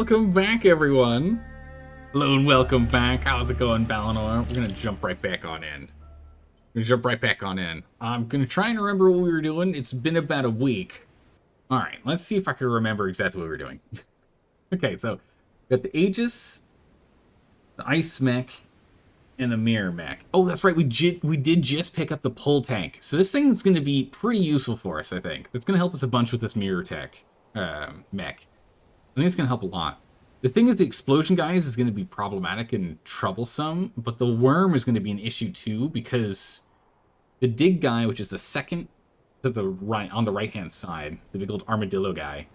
welcome back, everyone. Hello and welcome back. How's it going, Balinor? We're gonna jump right back on in. I'm gonna try and remember what we were doing. It's been about a week. All right, let's see if I can remember exactly what we were doing. Okay, so got the Aegis, the Ice Mech, and the Mirror Mech. Oh, that's right. We did just pick up the Pull Tank. So this thing is going to be pretty useful for us, I think. It's going to help us a bunch with this Mirror Tech mech. I think it's going to help a lot. The thing is, the Explosion guys is going to be problematic and troublesome, but the Worm is going to be an issue too, because the Dig guy, which is the second to the right on the right-hand side, the big old armadillo guy,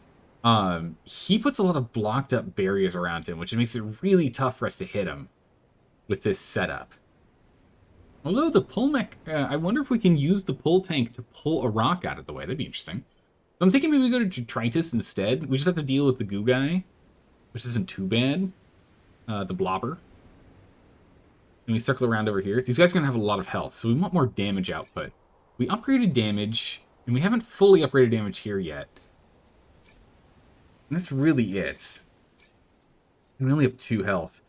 he puts a lot of blocked up barriers around him, which makes it really tough for us to hit him with this setup. Although the pull mech, I wonder if we can use the pull tank to pull a rock out of the way. That'd be interesting. So I'm thinking maybe we go to Detritus instead. We just have to deal with the goo guy, which isn't too bad. The blobber. And we circle around over here. These guys are going to have a lot of health, so we want more damage output. We upgraded damage, and we haven't fully upgraded damage here yet. And that's really it. And we only have 2 health.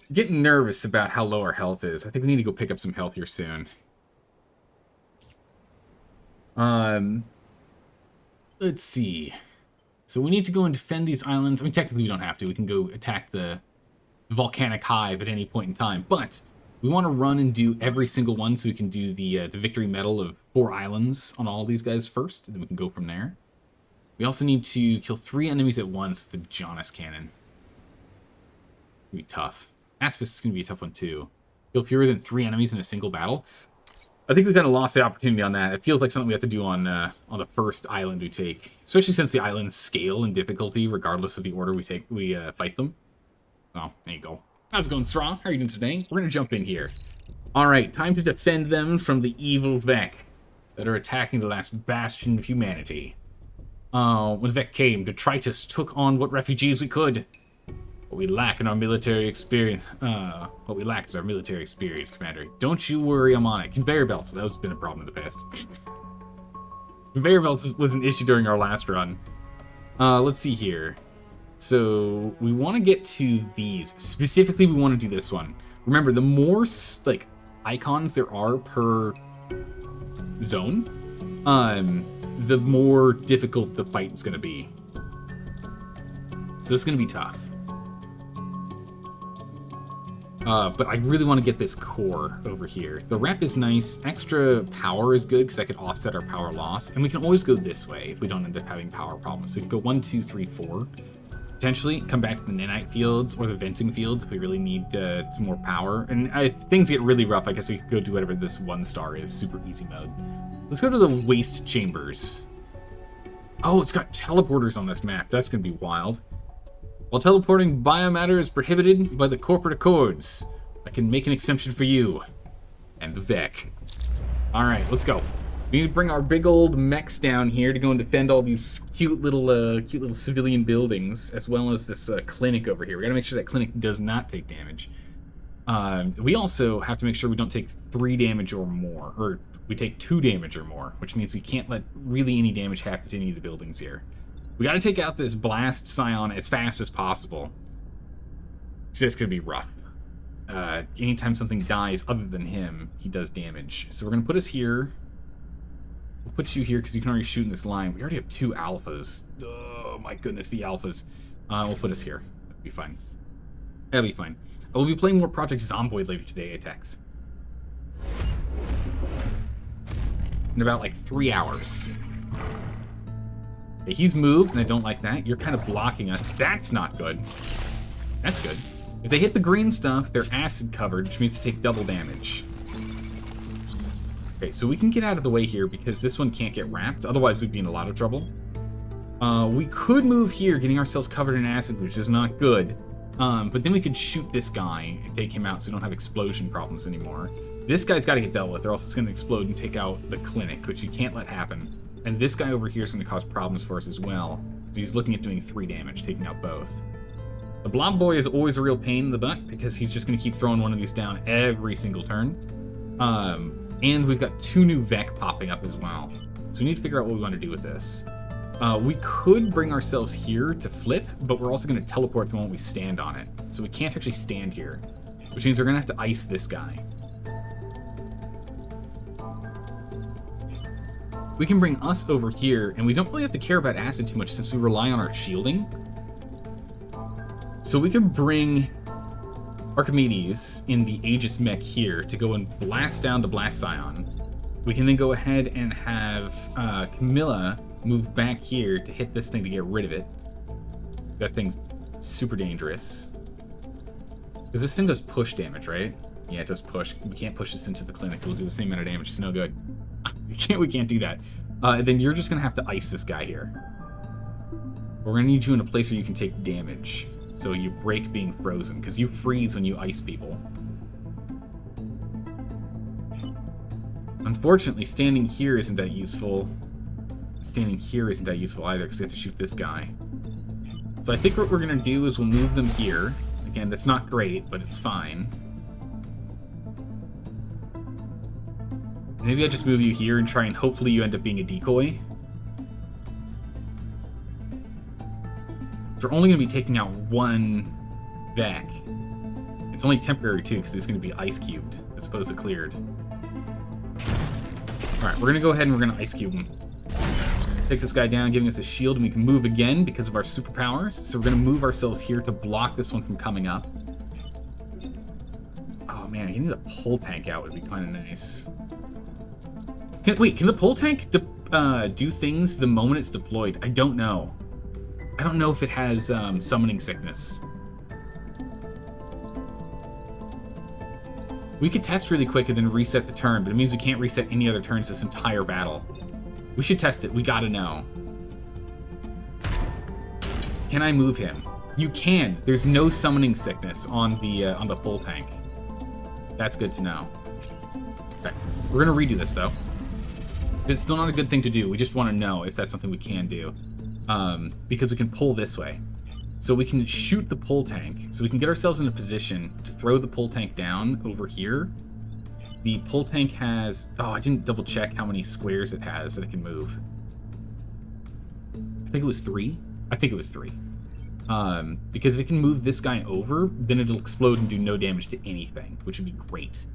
I'm getting nervous about how low our health is. I think we need to go pick up some health here soon. Let's see. So we need to go and defend these islands. I mean, technically we don't have to. We can go attack the volcanic hive at any point in time. But we want to run and do every single one so we can do the victory medal of 4 islands on all these guys first. And then we can go from there. We also need to kill 3 enemies at once. The Jonas Cannon. It's going to be tough. Asphyst is going to be a tough one too. Kill fewer than 3 enemies in a single battle. I think we kind of lost the opportunity on that. It feels like something we have to do on the first island we take. Especially since the islands scale in difficulty regardless of the order we fight them. Oh, there you go. How's it going, Strong? How are you doing today? We're going to jump in here. Alright, time to defend them from the evil Vec that are attacking the last bastion of humanity. When Vec came, Detritus took on what refugees we could. What we lack in our military experience. What we lack is our military experience, Commander. Don't you worry, I'm on it. Conveyor belts. That has been a problem in the past. Conveyor belts was an issue during our last run. Let's see here. So we want to get to these. Specifically, we want to do this one. Remember, the more like icons there are per zone, the more difficult the fight is going to be. So it's going to be tough. But I really want to get this core over here. The rep is nice. Extra power is good because that could offset our power loss. And we can always go this way if we don't end up having power problems. So we can go 1, 2, 3, 4. Potentially come back to the nanite fields or the venting fields if we really need some more power. And if things get really rough, I guess we could go do whatever this 1 star is. Super easy mode. Let's go to the waste chambers. Oh, it's got teleporters on this map. That's going to be wild. While teleporting biomatter is prohibited by the corporate accords, I can make an exemption for you and the Vec. Alright, let's go. We need to bring our big old mechs down here to go and defend all these cute little civilian buildings, as well as this clinic over here. We gotta make sure that clinic does not take damage. We also have to make sure we don't take 3 damage or more, or we take 2 damage or more, which means we can't let really any damage happen to any of the buildings here. We gotta take out this Blast Scion as fast as possible. This could be rough. Anytime something dies other than him, he does damage. So we're gonna put us here. We'll put you here because you can already shoot in this line. We already have 2 alphas. Oh my goodness, the alphas. We'll put us here. That'll be fine. That'll be fine. We'll be playing more Project Zomboid later today, attacks. In about like 3 hours. Okay, he's moved, and I don't like that. You're kind of blocking us. That's not good. That's good. If they hit the green stuff, they're acid covered, which means they take double damage. Okay, so we can get out of the way here because this one can't get wrapped. Otherwise, we'd be in a lot of trouble. We could move here, getting ourselves covered in acid, which is not good. But then we could shoot this guy and take him out so we don't have explosion problems anymore. This guy's got to get dealt with, or else it's going to explode and take out the clinic, which you can't let happen. And this guy over here is going to cause problems for us as well, because he's looking at doing 3 damage, taking out both. The Blob Boy is always a real pain in the butt, because he's just going to keep throwing one of these down every single turn. And we've got 2 new Vec popping up as well. So we need to figure out what we want to do with this. We could bring ourselves here to flip, but we're also going to teleport the moment we stand on it. So we can't actually stand here, which means we're going to have to ice this guy. We can bring us over here, and we don't really have to care about acid too much since we rely on our shielding. So we can bring Archimedes in the Aegis mech here to go and blast down the Blast Scion. We can then go ahead and have Camilla move back here to hit this thing to get rid of it. That thing's super dangerous. Because this thing does push damage, right? Yeah, it does push. We can't push this into the clinic. We'll do the same amount of damage. It's no good. We can't do that. Then you're just going to have to ice this guy here. We're going to need you in a place where you can take damage. So you break being frozen, because you freeze when you ice people. Unfortunately, standing here isn't that useful. Standing here isn't that useful either, because we have to shoot this guy. So I think what we're going to do is we'll move them here. Again, that's not great, but it's fine. Maybe I just move you here and try and hopefully you end up being a decoy. They're only going to be taking out one Vec. It's only temporary, too, because it's going to be ice cubed as opposed to cleared. Alright, we're going to go ahead and we're going to ice cube him. Take this guy down, giving us a shield, and we can move again because of our superpowers. So we're going to move ourselves here to block this one from coming up. Oh, man, getting the pull tank out would be kind of nice. Wait, can the pull tank do things the moment it's deployed? I don't know. I don't know if it has summoning sickness. We could test really quick and then reset the turn, but it means we can't reset any other turns this entire battle. We should test it. We gotta know. Can I move him? You can. There's no summoning sickness on the pull tank. That's good to know. Okay, we're gonna redo this though. It's still not a good thing to do. We just want to know if that's something we can do. Because we can pull this way. So we can shoot the pull tank. So we can get ourselves in a position to throw the pull tank down over here. The pull tank has... Oh, I didn't double check how many squares it has that it can move. I think it was 3. I think it was 3. Because if it can move this guy over, then it'll explode and do no damage to anything, which would be great.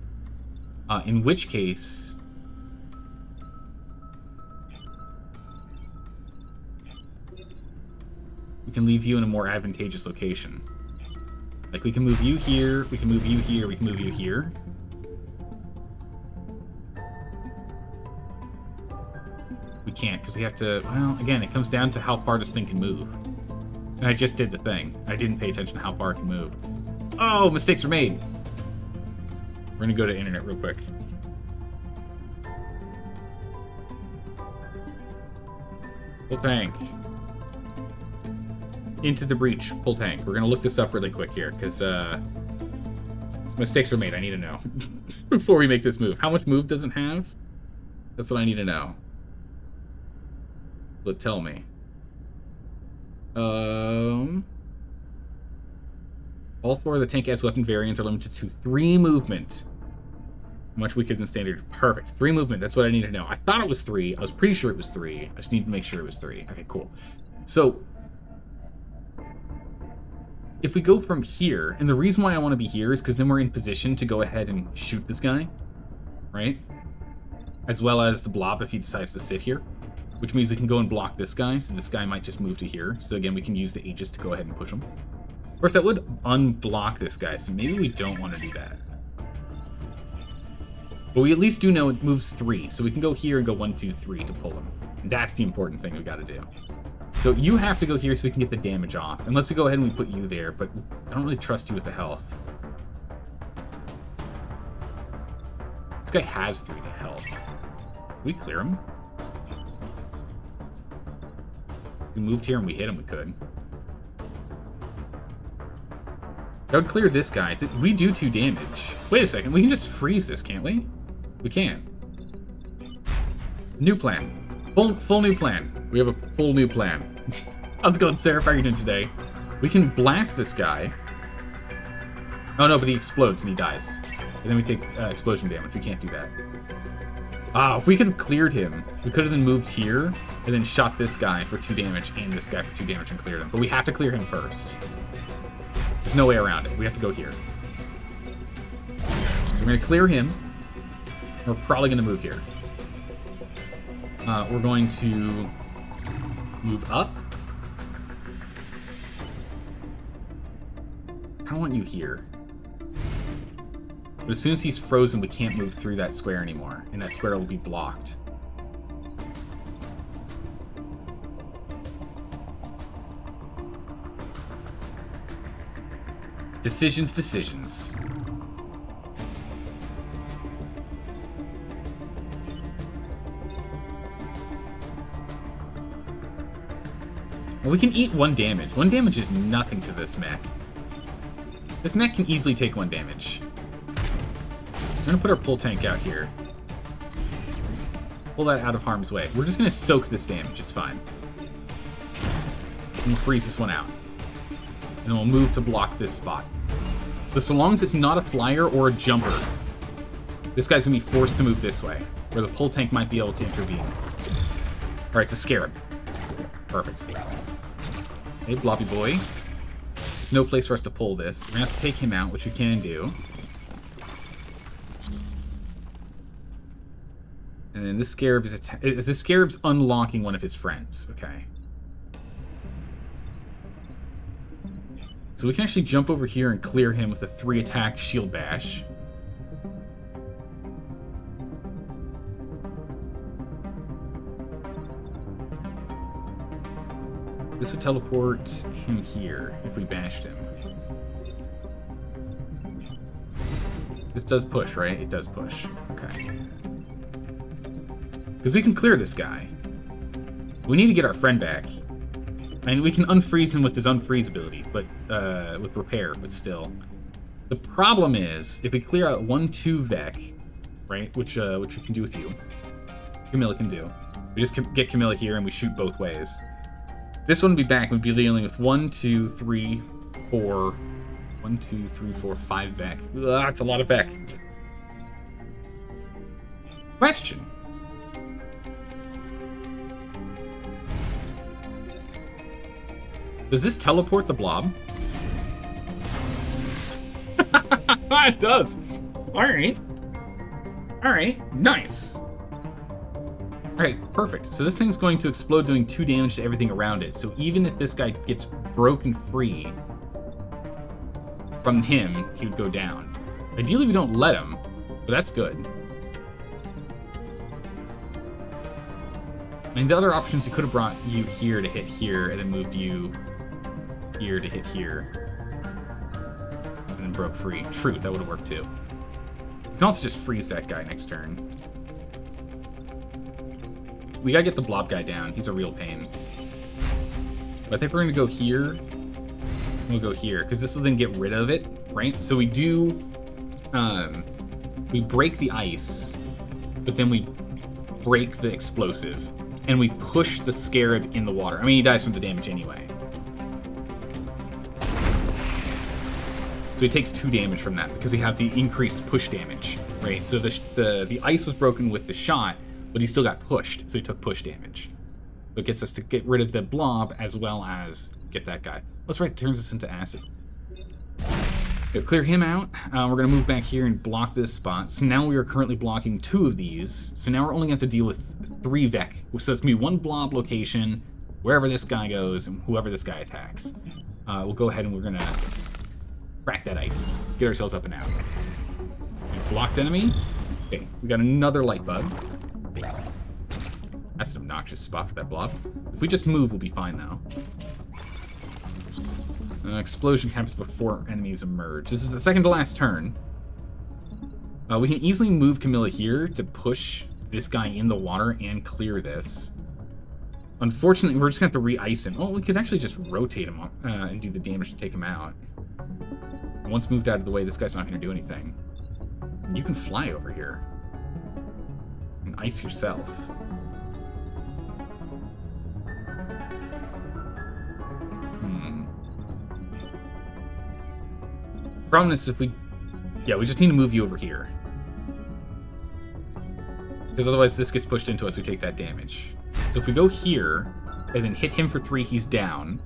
In which case... we can leave you in a more advantageous location. Like, we can move you here, we can move you here, we can move you here. We can't, because we have to... Well, again, it comes down to how far this thing can move. And I just did the thing. I didn't pay attention to how far it can move. Oh, mistakes were made! We're gonna go to internet real quick. Full tank. Into the breach, pull tank. We're gonna look this up really quick here, because mistakes were made. I need to know before we make this move. How much move does it have? That's what I need to know. But tell me. All 4 of the tank as weapon variants are limited to 3 movement. Much weaker than standard. Perfect. 3 movement. That's what I need to know. I thought it was 3. I was pretty sure it was 3. I just need to make sure it was 3. Okay, cool. So if we go from here, and the reason why I want to be here is because then we're in position to go ahead and shoot this guy, right? As well as the blob if he decides to sit here, which means we can go and block this guy, so this guy might just move to here. So again, we can use the Aegis to go ahead and push him. Of course, that would unblock this guy, so maybe we don't want to do that. But we at least do know it moves 3, so we can go here and go 1, 2, 3 to pull him. And that's the important thing we got to do. So you have to go here so we can get the damage off. Unless we go ahead and we put you there, but I don't really trust you with the health. This guy has 3 to health. Can we clear him? If we moved here and we hit him, we could. That would clear this guy. Did we do 2 damage? Wait a second, we can just freeze this, can't we? We can. New plan. Full new plan. We have a full new plan. How's it going, Sarah? How are you doing today? We can blast this guy. Oh no, but he explodes and he dies. And then we take explosion damage. We can't do that. If we could have cleared him, we could have then moved here and then shot this guy for 2 damage and this guy for 2 damage and cleared him. But we have to clear him first. There's no way around it. We have to go here. So we're going to clear him. We're probably going to move here. We're going to move up. I don't want you here. But as soon as he's frozen, we can't move through that square anymore, and that square will be blocked. Decisions, decisions. Well, we can eat 1 damage. 1 damage is nothing to this mech. This mech can easily take 1 damage. We're gonna put our pull tank out here. Pull that out of harm's way. We're just gonna soak this damage, it's fine. And we'll freeze this one out. And then we'll move to block this spot. So long as it's not a flyer or a jumper, this guy's gonna be forced to move this way, where the pull tank might be able to intervene. Alright, it's a scarab. Perfect. Hey, Blobby boy. There's no place for us to pull this. We're gonna have to take him out, which we can do. And then this scarab is this scarab's unlocking one of his friends. Okay. So we can actually jump over here and clear him with a 3-attack shield bash. This would teleport him here if we bashed him. This does push, right? It does push. Okay. Because we can clear this guy. We need to get our friend back. I mean, we can unfreeze him with his unfreeze ability, but with repair, but still. The problem is, if we clear out 1-2 Vec, right, which we can do with you, Camilla can do. We just get Camilla here and we shoot both ways. This one would be back. We'd be dealing with 1, 2, 3, 4. 1, 2, 3, 4, 5 Vec. Ugh, that's a lot of Vec. Question. Does this teleport the blob? It does. Alright. Alright, nice. Alright, perfect. So this thing's going to explode, doing 2 damage to everything around it. So even if this guy gets broken free from him, he would go down. Ideally, we don't let him, but that's good. I mean, the other options, you could have brought you here to hit here, and then moved you here to hit here. And then broke free. True, that would have worked too. You can also just freeze that guy next turn. We gotta get the blob guy down. He's a real pain. But I think we're gonna go here. We'll go here, because this will then get rid of it, right? So we do, we break the ice, but then we break the explosive, and we push the scarab in the water. I mean, he dies from the damage anyway. So he takes 2 damage from that, because we have the increased push damage, right? So the ice was broken with the shot, but he still got pushed, so he took push damage. So it gets us to get rid of the blob, as well as get that guy. That's right, it turns us into acid. Okay, clear him out. We're going to move back here and block this spot. So now we are currently blocking 2 of these. So now we're only going to have to deal with 3 Vec. So it's going to be 1 blob location, wherever this guy goes, and whoever this guy attacks. We'll go ahead and we're going to crack that ice. Get ourselves up and out. Blocked enemy. Okay, we got another light bug. That's an obnoxious spot for that blob. If we just move, we'll be fine now. Explosion happens before enemies emerge. This is the second to last turn. We can easily move Camilla here to push this guy in the water and clear this. Unfortunately, we're just going to have to re-ice him. Oh, we could actually just rotate him and do the damage to take him out. Once moved out of the way, this guy's not going to do anything. You can fly over here and ice yourself. Problem is, if we... Yeah, we just need to move you over here. Because otherwise this gets pushed into us, we take that damage. So if we go here, and then hit him for 3, he's down.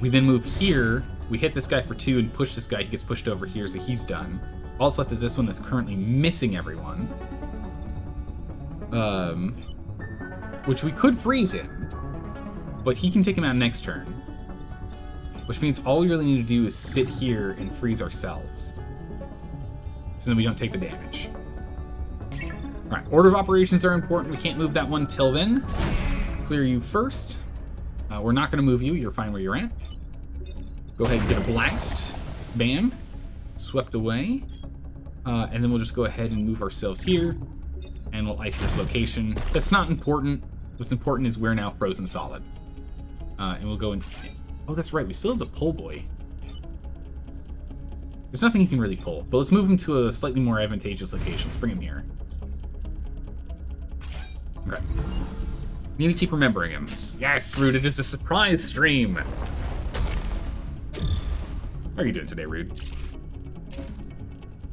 We then move here, we hit this guy for 2 and push this guy, he gets pushed over here, so he's done. All that's left is this one that's currently missing everyone. Which we could freeze him, but he can take him out next turn. Which means all we really need to do is sit here and freeze ourselves. So then we don't take the damage. Alright, order of operations are important. We can't move that one till then. Clear you first. We're not going to move you. You're fine where you're at. Go ahead and get a blast. Bam. Swept away. And then we'll just go ahead and move ourselves here. And we'll ice this location. That's not important. What's important is we're now frozen solid. And we'll go and... Oh, that's right. We still have the pull boy. There's nothing he can really pull. But let's move him to a slightly more advantageous location. Let's bring him here. Okay. Need to keep remembering him. Yes, Rude, it is a surprise stream. How are you doing today, Rude?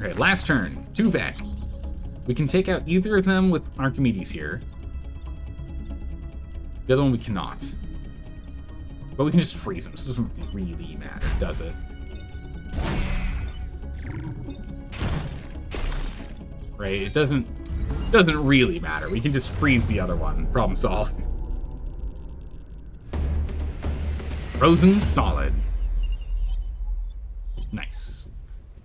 Okay, last turn. 2 Vec. We can take out either of them with Archimedes here. The other one we cannot. But we can just freeze him, so it doesn't really matter, does it? Right, it doesn't really matter. We can just freeze the other one. Problem solved. Frozen solid. Nice.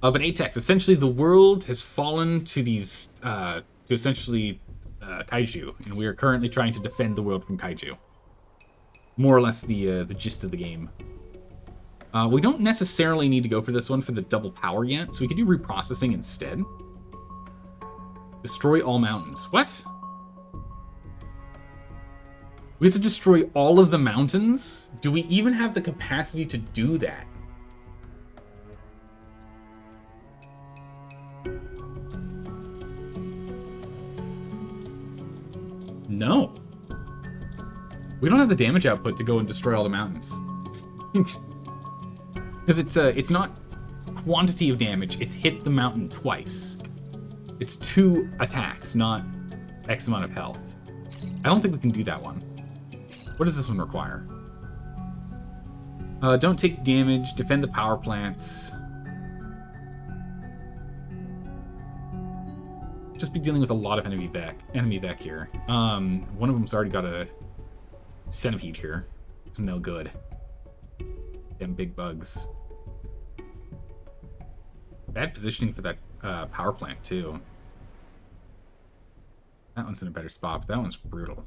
But Atex, essentially the world has fallen to these, to essentially kaiju, and we are currently trying to defend the world from kaiju. More or less the gist of the game. We don't necessarily need to go for this one for the double power yet, so we could do reprocessing instead. Destroy all mountains. What? We have to destroy all of the mountains? Do we even have the capacity to do that? No. We don't have the damage output to go and destroy all the mountains. Because it's not quantity of damage, it's hit the mountain twice. It's 2 attacks, not X amount of health. I don't think we can do that one. What does this one require? Don't take damage, defend the power plants. Just be dealing with a lot of enemy vec here. One of them's already got a centipede here. It's no good. Them big bugs. Bad positioning for that power plant, too. That one's in a better spot, but that one's brutal.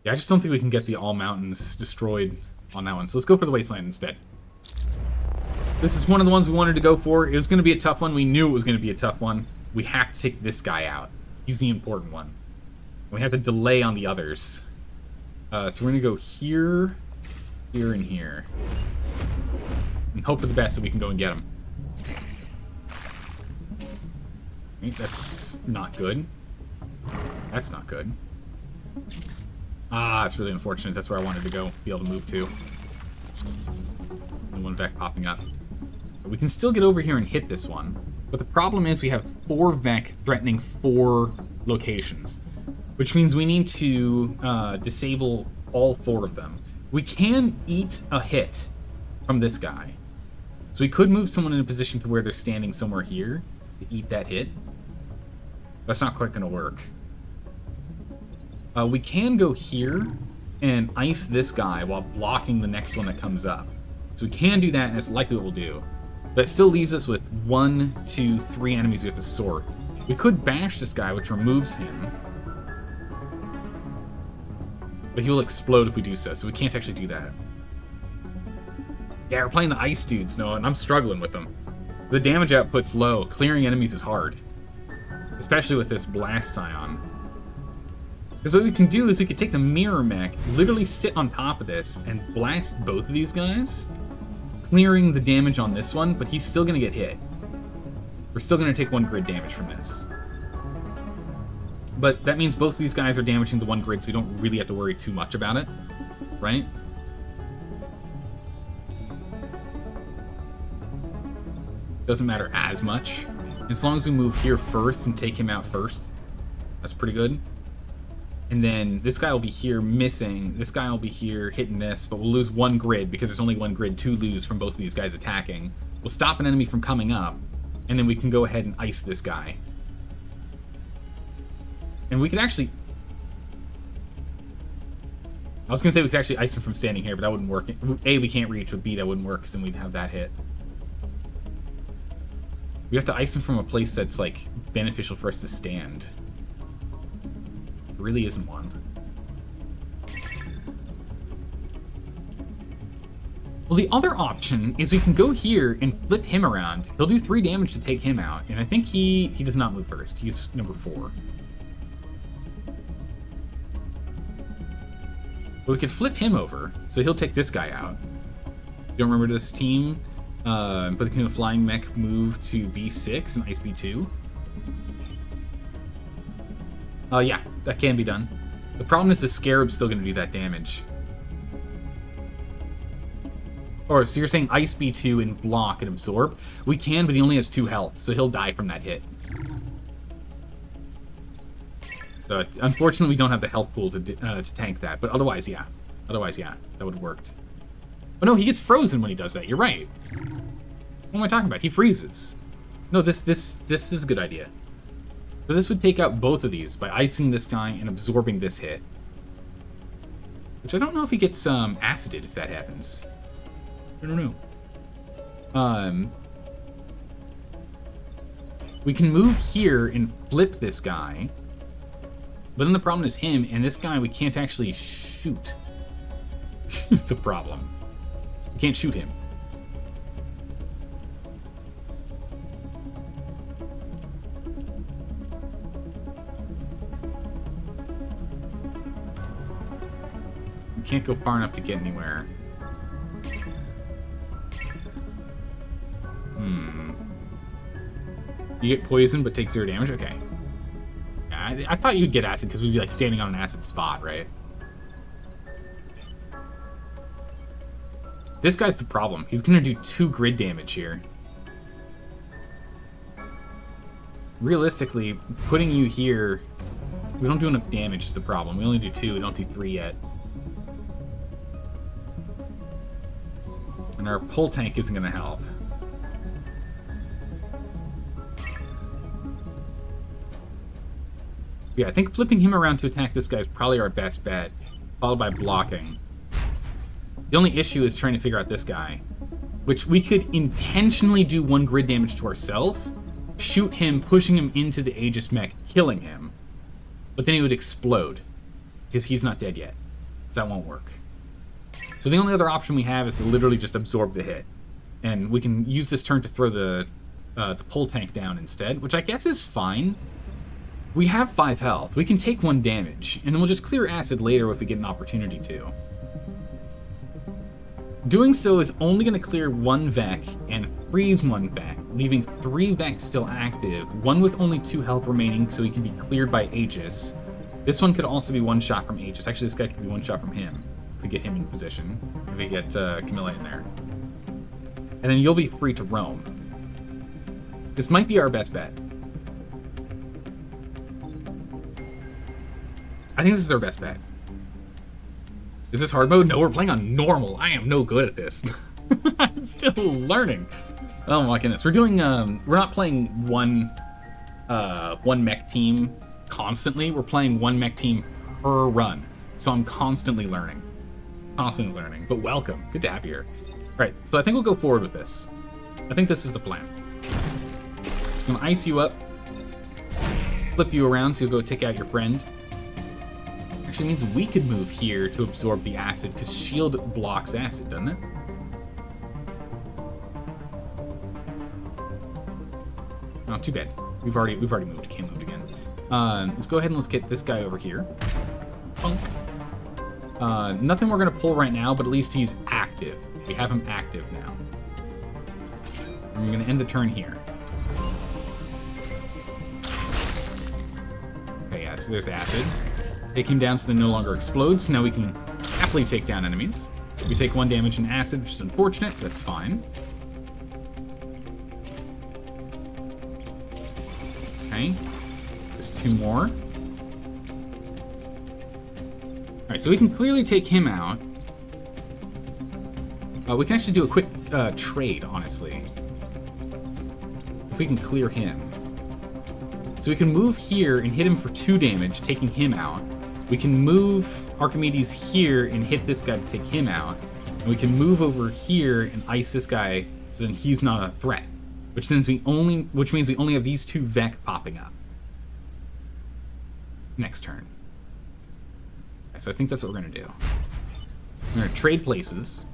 Yeah, I just don't think we can get the all mountains destroyed on that one. So let's go for the wasteland instead. This is one of the ones we wanted to go for. It was going to be a tough one. We knew it was going to be a tough one. We have to take this guy out. He's the important one. We have to delay on the others. So we're going to go here, here, and here. And hope for the best that we can go and get him. Okay, that's not good. That's not good. Ah, it's really unfortunate. That's where I wanted to go, be able to move to. And 1 Vec popping up. But we can still get over here and hit this one. But the problem is we have 4 Vec threatening 4 locations. Which means we need to disable all 4 of them. We can eat a hit from this guy. So we could move someone in a position to where they're standing somewhere here to eat that hit. That's not quite going to work. We can go here and ice this guy while blocking the next one that comes up. So we can do that, and it's likely what we'll do. But it still leaves us with 1, 2, 3 enemies we have to sort. We could bash this guy, which removes him. But he will explode if we do so we can't actually do that. Yeah, we're playing the ice dudes, Noah, and I'm struggling with them. The damage output's low. Clearing enemies is hard. Especially with this blast scion. Because what we can do is we could take the mirror mech, literally sit on top of this, and blast both of these guys, clearing the damage on this one, but he's still going to get hit. We're still going to take 1 grid damage from this. But that means both of these guys are damaging the 1 grid, so we don't really have to worry too much about it, right? Doesn't matter as much. As long as we move here first and take him out first, that's pretty good. And then this guy will be here missing. This guy will be here hitting this, but we'll lose one grid because there's only one grid to lose from both of these guys attacking. We'll stop an enemy from coming up, and then we can go ahead and ice this guy. And we could actually... I was going to say we could actually ice him from standing here, but that wouldn't work. A, we can't reach, but B, that wouldn't work, because then we'd have that hit. We have to ice him from a place that's, like, beneficial for us to stand. There really isn't one. Well, the other option is we can go here and flip him around. He'll do 3 damage to take him out, and I think he does not move first. He's number 4. But we could flip him over, so he'll take this guy out. You don't remember this team? But the King of Flying Mech move to B6 and Ice B2. Yeah, that can be done. The problem is the Scarab's still going to do that damage. Or, so you're saying Ice B2 and block and absorb? We can, but he only has 2 health, so he'll die from that hit. So, unfortunately, we don't have the health pool to tank that, but otherwise, yeah. Otherwise, yeah, that would have worked. Oh no, he gets frozen when he does that. You're right. What am I talking about? He freezes. No, this is a good idea. So this would take out both of these by icing this guy and absorbing this hit. Which I don't know if he gets acided if that happens. I don't know. We can move here and flip this guy. But then the problem is him, and this guy we can't actually shoot. Is the problem. We can't shoot him. We can't go far enough to get anywhere. You get poisoned but take 0 damage? Okay. I thought you'd get acid because we'd be like standing on an acid spot, right? This guy's the problem. He's gonna do 2 grid damage here. Realistically, putting you here, we don't do enough damage is the problem. We only do 2, we don't do 3 yet. And our pull tank isn't gonna help. Yeah, I think flipping him around to attack this guy is probably our best bet, followed by blocking. The only issue is trying to figure out this guy, which we could intentionally do 1 grid damage to ourselves, shoot him, pushing him into the Aegis mech, killing him, but then he would explode, because he's not dead yet, so that won't work. So the only other option we have is to literally just absorb the hit, and we can use this turn to throw the pull tank down instead, which I guess is fine. We have 5 health. We can take 1 damage, and then we'll just clear acid later if we get an opportunity to. Doing so is only going to clear 1 Vec and freeze 1 Vec, leaving 3 Vecs still active, 1 with only 2 health remaining so he can be cleared by Aegis. This one could also be 1 shot from Aegis. Actually, this guy could be 1 shot from him if we get him in position, if we get Camilla in there. And then you'll be free to roam. This might be our best bet. I think this is our best bet. Is this hard mode? No, we're playing on normal. I am no good at this. I'm still learning. Oh my goodness. We're doing, we're not playing one mech team constantly. We're playing 1 mech team per run. So I'm constantly learning. Constantly learning. But welcome. Good to have you here. Right, so I think we'll go forward with this. I think this is the plan. I'm gonna ice you up, flip you around so you'll go take out your friend. Actually means we could move here to absorb the acid, because shield blocks acid, doesn't it? Oh, too bad. We've already moved. Can't move again. Let's go ahead and let's get this guy over here. Punk. Nothing we're gonna pull right now, but at least he's active. We have him active now. And we're gonna end the turn here. Okay, yeah, so there's acid. Take him down so they no longer explodes. Now we can happily take down enemies. We take 1 damage in acid, which is unfortunate. That's fine. 2 more. Alright, so we can clearly take him out. We can actually do a quick trade, honestly. If we can clear him. So we can move here and hit him for 2 damage, taking him out. We can move Archimedes here and hit this guy to take him out. And we can move over here and ice this guy so then he's not a threat. Which means we only have these 2 Vec popping up. Next turn. Okay, so I think that's what we're going to do. We're going to trade places.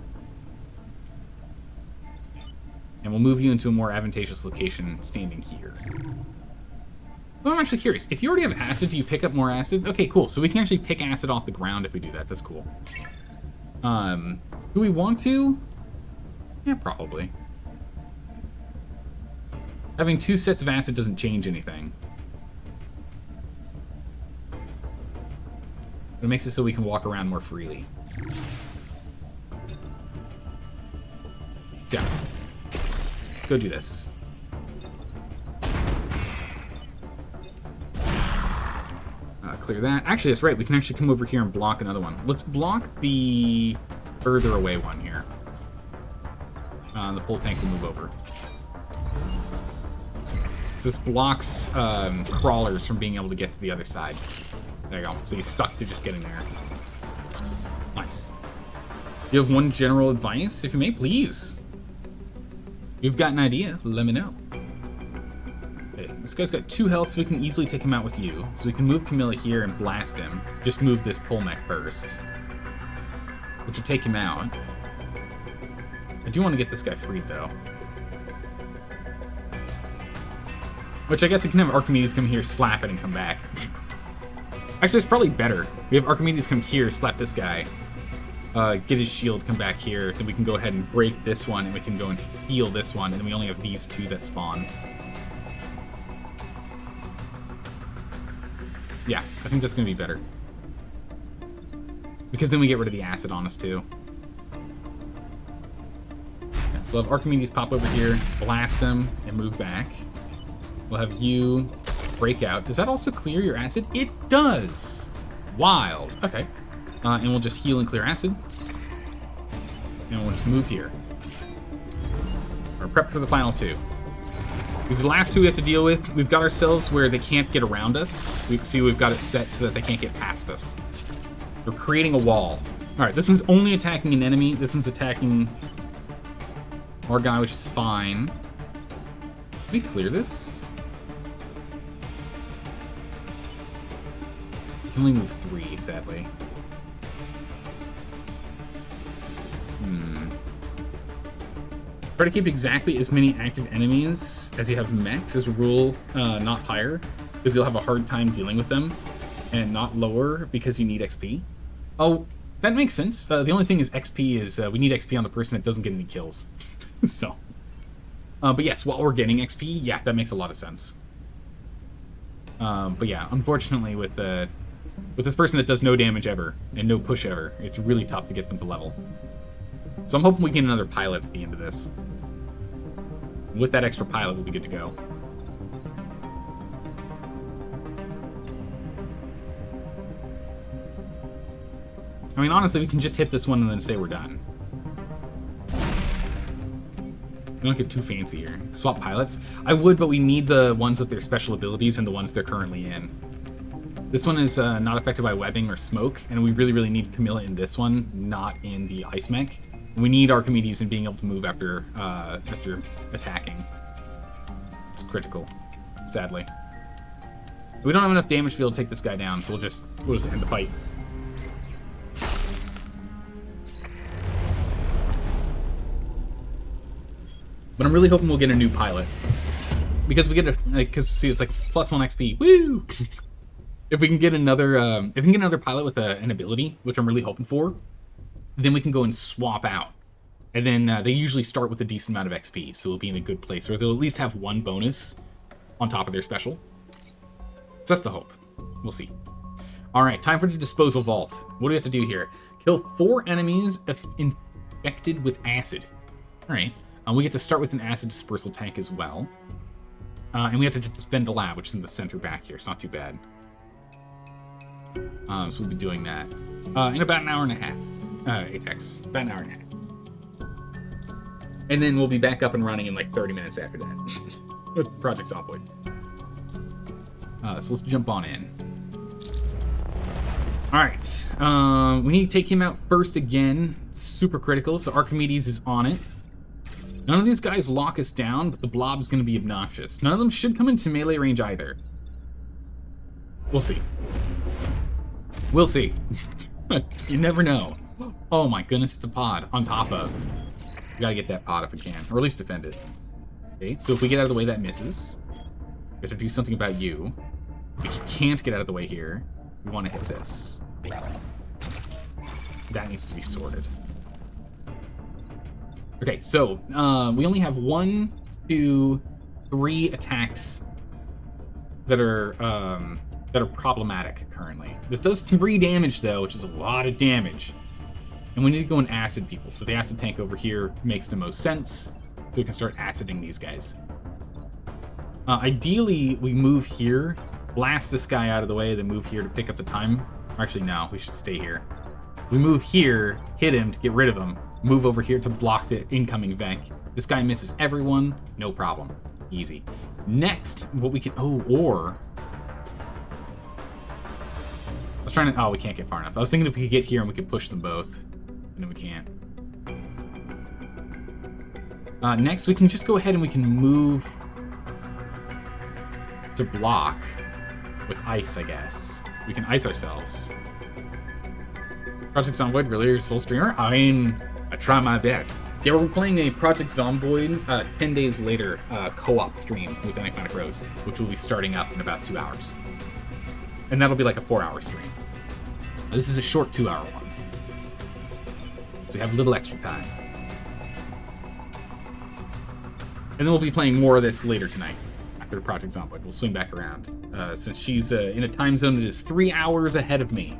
And we'll move you into a more advantageous location standing here. Well, I'm actually curious. If you already have acid, do you pick up more acid? Okay, cool. So we can actually pick acid off the ground if we do that. That's cool. Do we want to? Yeah, probably. Having 2 sets of acid doesn't change anything. It makes it so we can walk around more freely. Yeah. Let's go do this. Clear that. Actually, that's right. We can actually come over here and block another one. Let's block the further away one here. The pole tank will move over. So this blocks crawlers from being able to get to the other side. There you go. So he's stuck to just getting there. Nice. You have one general advice, if you may, please. You've got an idea, let me know. Okay, this guy's got 2 health, so we can easily take him out with you. So we can move Camilla here and blast him. Just move this pole mech first, which will take him out. I do want to get this guy freed, though. Which I guess we can have Archimedes come here, slap it, and come back. Actually, it's probably better. We have Archimedes come here, slap this guy, get his shield, come back here, then we can go ahead and break this one, and we can go and heal this one, and then we only have these 2 that spawn. Yeah, I think that's going to be better. Because then we get rid of the acid on us, too. Yeah, so we'll have Archimedes pop over here, blast him, and move back. We'll have you break out. Does that also clear your acid? It does! Wild. Okay. And we'll just heal and clear acid. And we'll just move here. Or prep for the final 2. These are the last 2 we have to deal with. We've got ourselves where they can't get around us. We see we've got it set so that they can't get past us. We're creating a wall. Alright, this one's only attacking an enemy. This one's attacking our guy, which is fine. Let me clear this. We can only move 3, sadly. Try to keep exactly as many active enemies as you have mechs as a rule, not higher, because you'll have a hard time dealing with them, and not lower because you need XP. Oh, that makes sense. The only thing is XP is we need XP on the person that doesn't get any kills. So, but yes, while we're getting XP, yeah, that makes a lot of sense. But yeah, unfortunately with this person that does no damage ever and no push ever, it's really tough to get them to level. So I'm hoping we get another pilot at the end of this. With that extra pilot, we'll be good to go. I mean, honestly, we can just hit this one and then say we're done. We don't get too fancy here. Swap pilots? I would, but we need the ones with their special abilities and the ones they're currently in. This one is not affected by webbing or smoke, and we really, really need Camilla in this one, not in the ice mech. We need Archimedes in being able to move after attacking. It's critical, sadly. We don't have enough damage to be able to take this guy down, so we'll just end the fight. But I'm really hoping we'll get a new pilot, because we get see, it's like +1 XP. Woo! If we can get another pilot with an ability, which I'm really hoping for, then we can go and swap out. And then they usually start with a decent amount of XP, so we'll be in a good place, or they'll at least have 1 bonus on top of their special. So that's the hope. We'll see. Alright, time for the disposal vault. What do we have to do here? Kill 4 enemies infected with acid. Alright, we get to start with an acid dispersal tank as well. And we have to just defend the lab, which is in the center back here. It's not too bad. So we'll be doing that in about an hour and a half. Apex, about an hour and a half. And then we'll be back up and running in like 30 minutes after that with Project Zomboid. So let's jump on in. Alright, we need to take him out first again. Super critical, so Archimedes is on it. None of these guys lock us down, but the blob's going to be obnoxious. None of them should come into melee range either. We'll see. We'll see. You never know. Oh my goodness, it's a pod on top of. We gotta get that pod if we can, or at least defend it. Okay, so if we get out of the way, that misses. We have to do something about you. If you can't get out of the way here, we want to hit this. That needs to be sorted. Okay, so we only have 1, 2, 3 attacks that are problematic currently. This does 3 damage though, which is a lot of damage. And we need to go and acid people. So the acid tank over here makes the most sense. So we can start aciding these guys. Ideally, we move here, blast this guy out of the way, then move here to pick up the time. Actually, no, we should stay here. We move here, hit him to get rid of him, move over here to block the incoming vec. This guy misses everyone, no problem. Easy. Next, what we can... I was trying to... Oh, we can't get far enough. I was thinking if we could get here and we could push them both. And then we can't. Next, we can just go ahead and we can move to block with ice, I guess. We can ice ourselves. Project Zomboid, really, your soul streamer? I mean, I try my best. Yeah, we're playing a Project Zomboid 10 days later co-op stream with Enigmatic Rose, which will be starting up in about 2 hours. And that'll be like a 4-hour stream. This is a short 2-hour one. So you have a little extra time. And then we'll be playing more of this later tonight. After the Project Zomboid. We'll swing back around. Since she's in a time zone that is 3 hours ahead of me.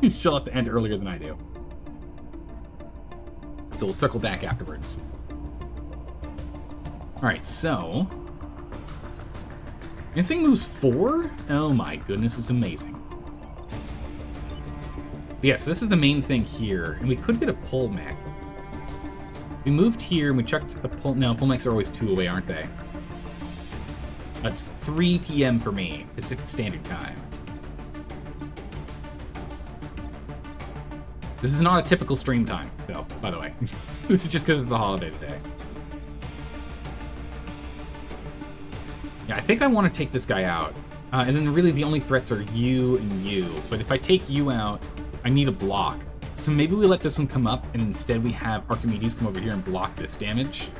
She'll have to end earlier than I do. So we'll circle back afterwards. Alright, so... this thing moves 4? Oh my goodness, it's amazing. Yes, this is the main thing here, and we could get a pull mech. We moved here, and we chucked a pull... No, pull mechs are always 2 away, aren't they? That's 3 p.m. for me, Pacific Standard Time. This is not a typical stream time, though, by the way. This is just because it's the holiday today. Yeah, I think I want to take this guy out. And then really the only threats are you and you. But if I take you out, I need a block. So maybe we let this one come up, and instead we have Archimedes come over here and block this damage.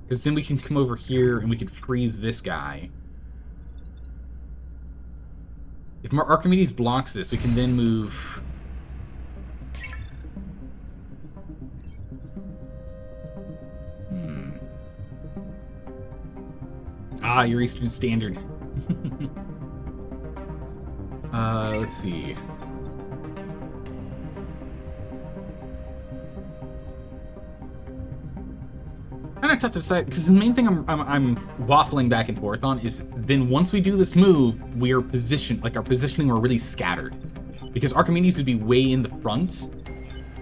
Because then we can come over here and we can freeze this guy. If Archimedes blocks this, we can then move... Ah, your Eastern Standard. Let's see. Kind of tough to decide, because the main thing I'm waffling back and forth on is then once we do this move, we are positioned, like our positioning are really scattered. Because Archimedes would be way in the front,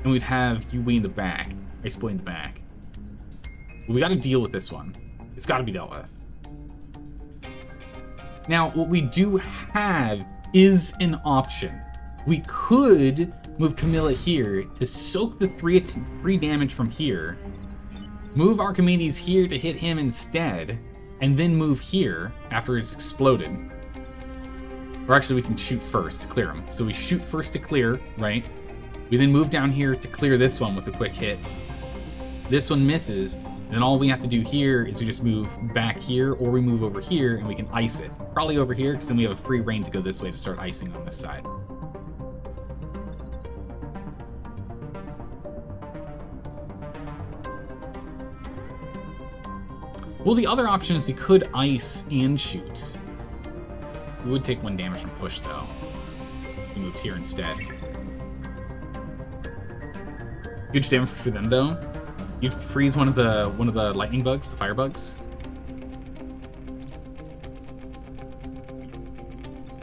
and we'd have you way in the back. Ice Boy in the back. But we gotta deal with this one. It's gotta be dealt with. Now, what we do have is an option. We could move Camilla here to soak the 3 damage from here, move Archimedes here to hit him instead, and then move here after it's exploded. Or actually, we can shoot first to clear him. So we shoot first to clear, right? We then move down here to clear this one with a quick hit. This one misses, and then all we have to do here is we just move back here, or we move over here, and we can ice it. Probably over here, because then we have a free reign to go this way to start icing on this side. Well, the other option is he could ice and shoot. We would take 1 damage from push, though. We moved here instead. Huge damage for them though. You'd freeze one of the lightning bugs, the fire bugs.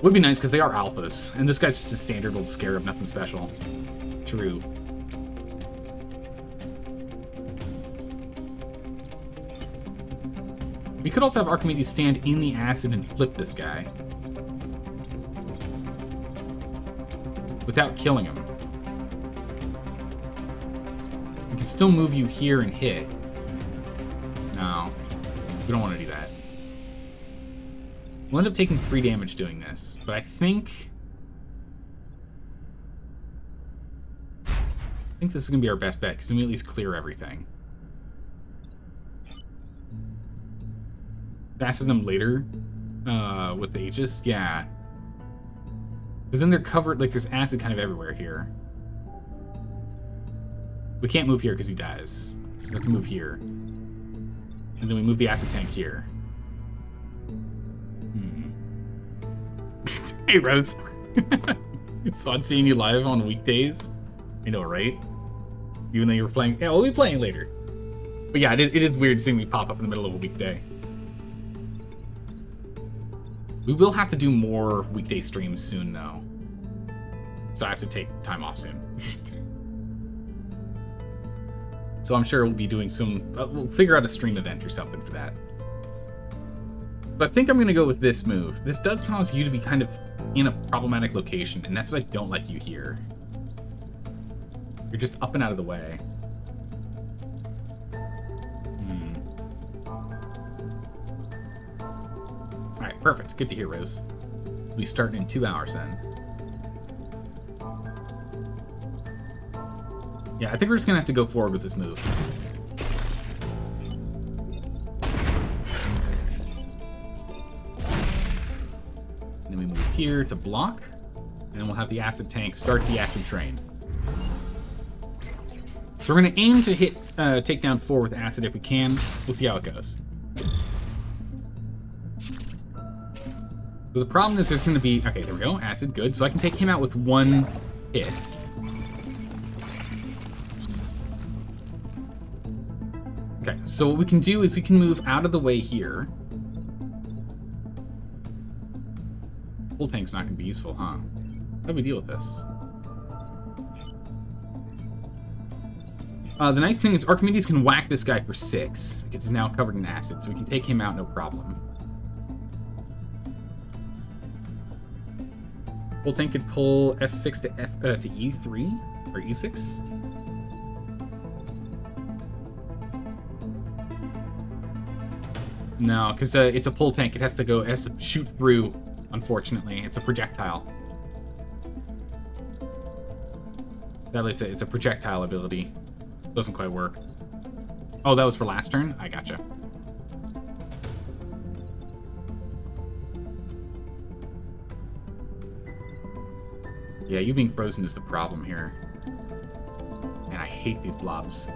Would be nice because they are alphas, and this guy's just a standard old scarab, nothing special. True. We could also have Archimedes stand in the acid and flip this guy without killing him. We can still move you here and hit. No, we don't want to do that. We'll end up taking 3 damage doing this, but I think this is going to be our best bet, because then we at least clear everything. Acid them later with the Aegis, yeah. Because then they're covered, like there's acid kind of everywhere here. We can't move here because he dies. We have to move here. And then we move the acid tank here. Hey, Rose. It's fun seeing you live on weekdays. I know, right? Even though you were playing... Yeah, we'll be playing later. But yeah, it is weird seeing me pop up in the middle of a weekday. We will have to do more weekday streams soon, though. So I have to take time off soon. So I'm sure we'll be doing some... we'll figure out a stream event or something for that. But I think I'm going to go with this move. This does cause you to be kind of in a problematic location, and that's what I don't like you here. You're just up and out of the way. Alright, perfect. Good to hear, Rose. We'll be starting in 2 hours then. Yeah, I think we're just going to have to go forward with this move. And then we move here to block. And then we'll have the acid tank start the acid train. So we're going to aim to hit take down 4 with acid if we can. We'll see how it goes. So the problem is there's going to be... Okay, there we go. Acid, good. So I can take him out with 1 hit. Okay, so what we can do is we can move out of the way here. Full tank's not going to be useful, huh? How do we deal with this? The nice thing is Archimedes can whack this guy for 6, because he's now covered in acid, so we can take him out no problem. Full tank could pull F6 to E3, or E6. No, because it's a pull tank. It has to shoot through, unfortunately. It's a projectile. That is it's a projectile ability. Doesn't quite work. Oh, that was for last turn? I gotcha. Yeah, you being frozen is the problem here. Man, I hate these blobs.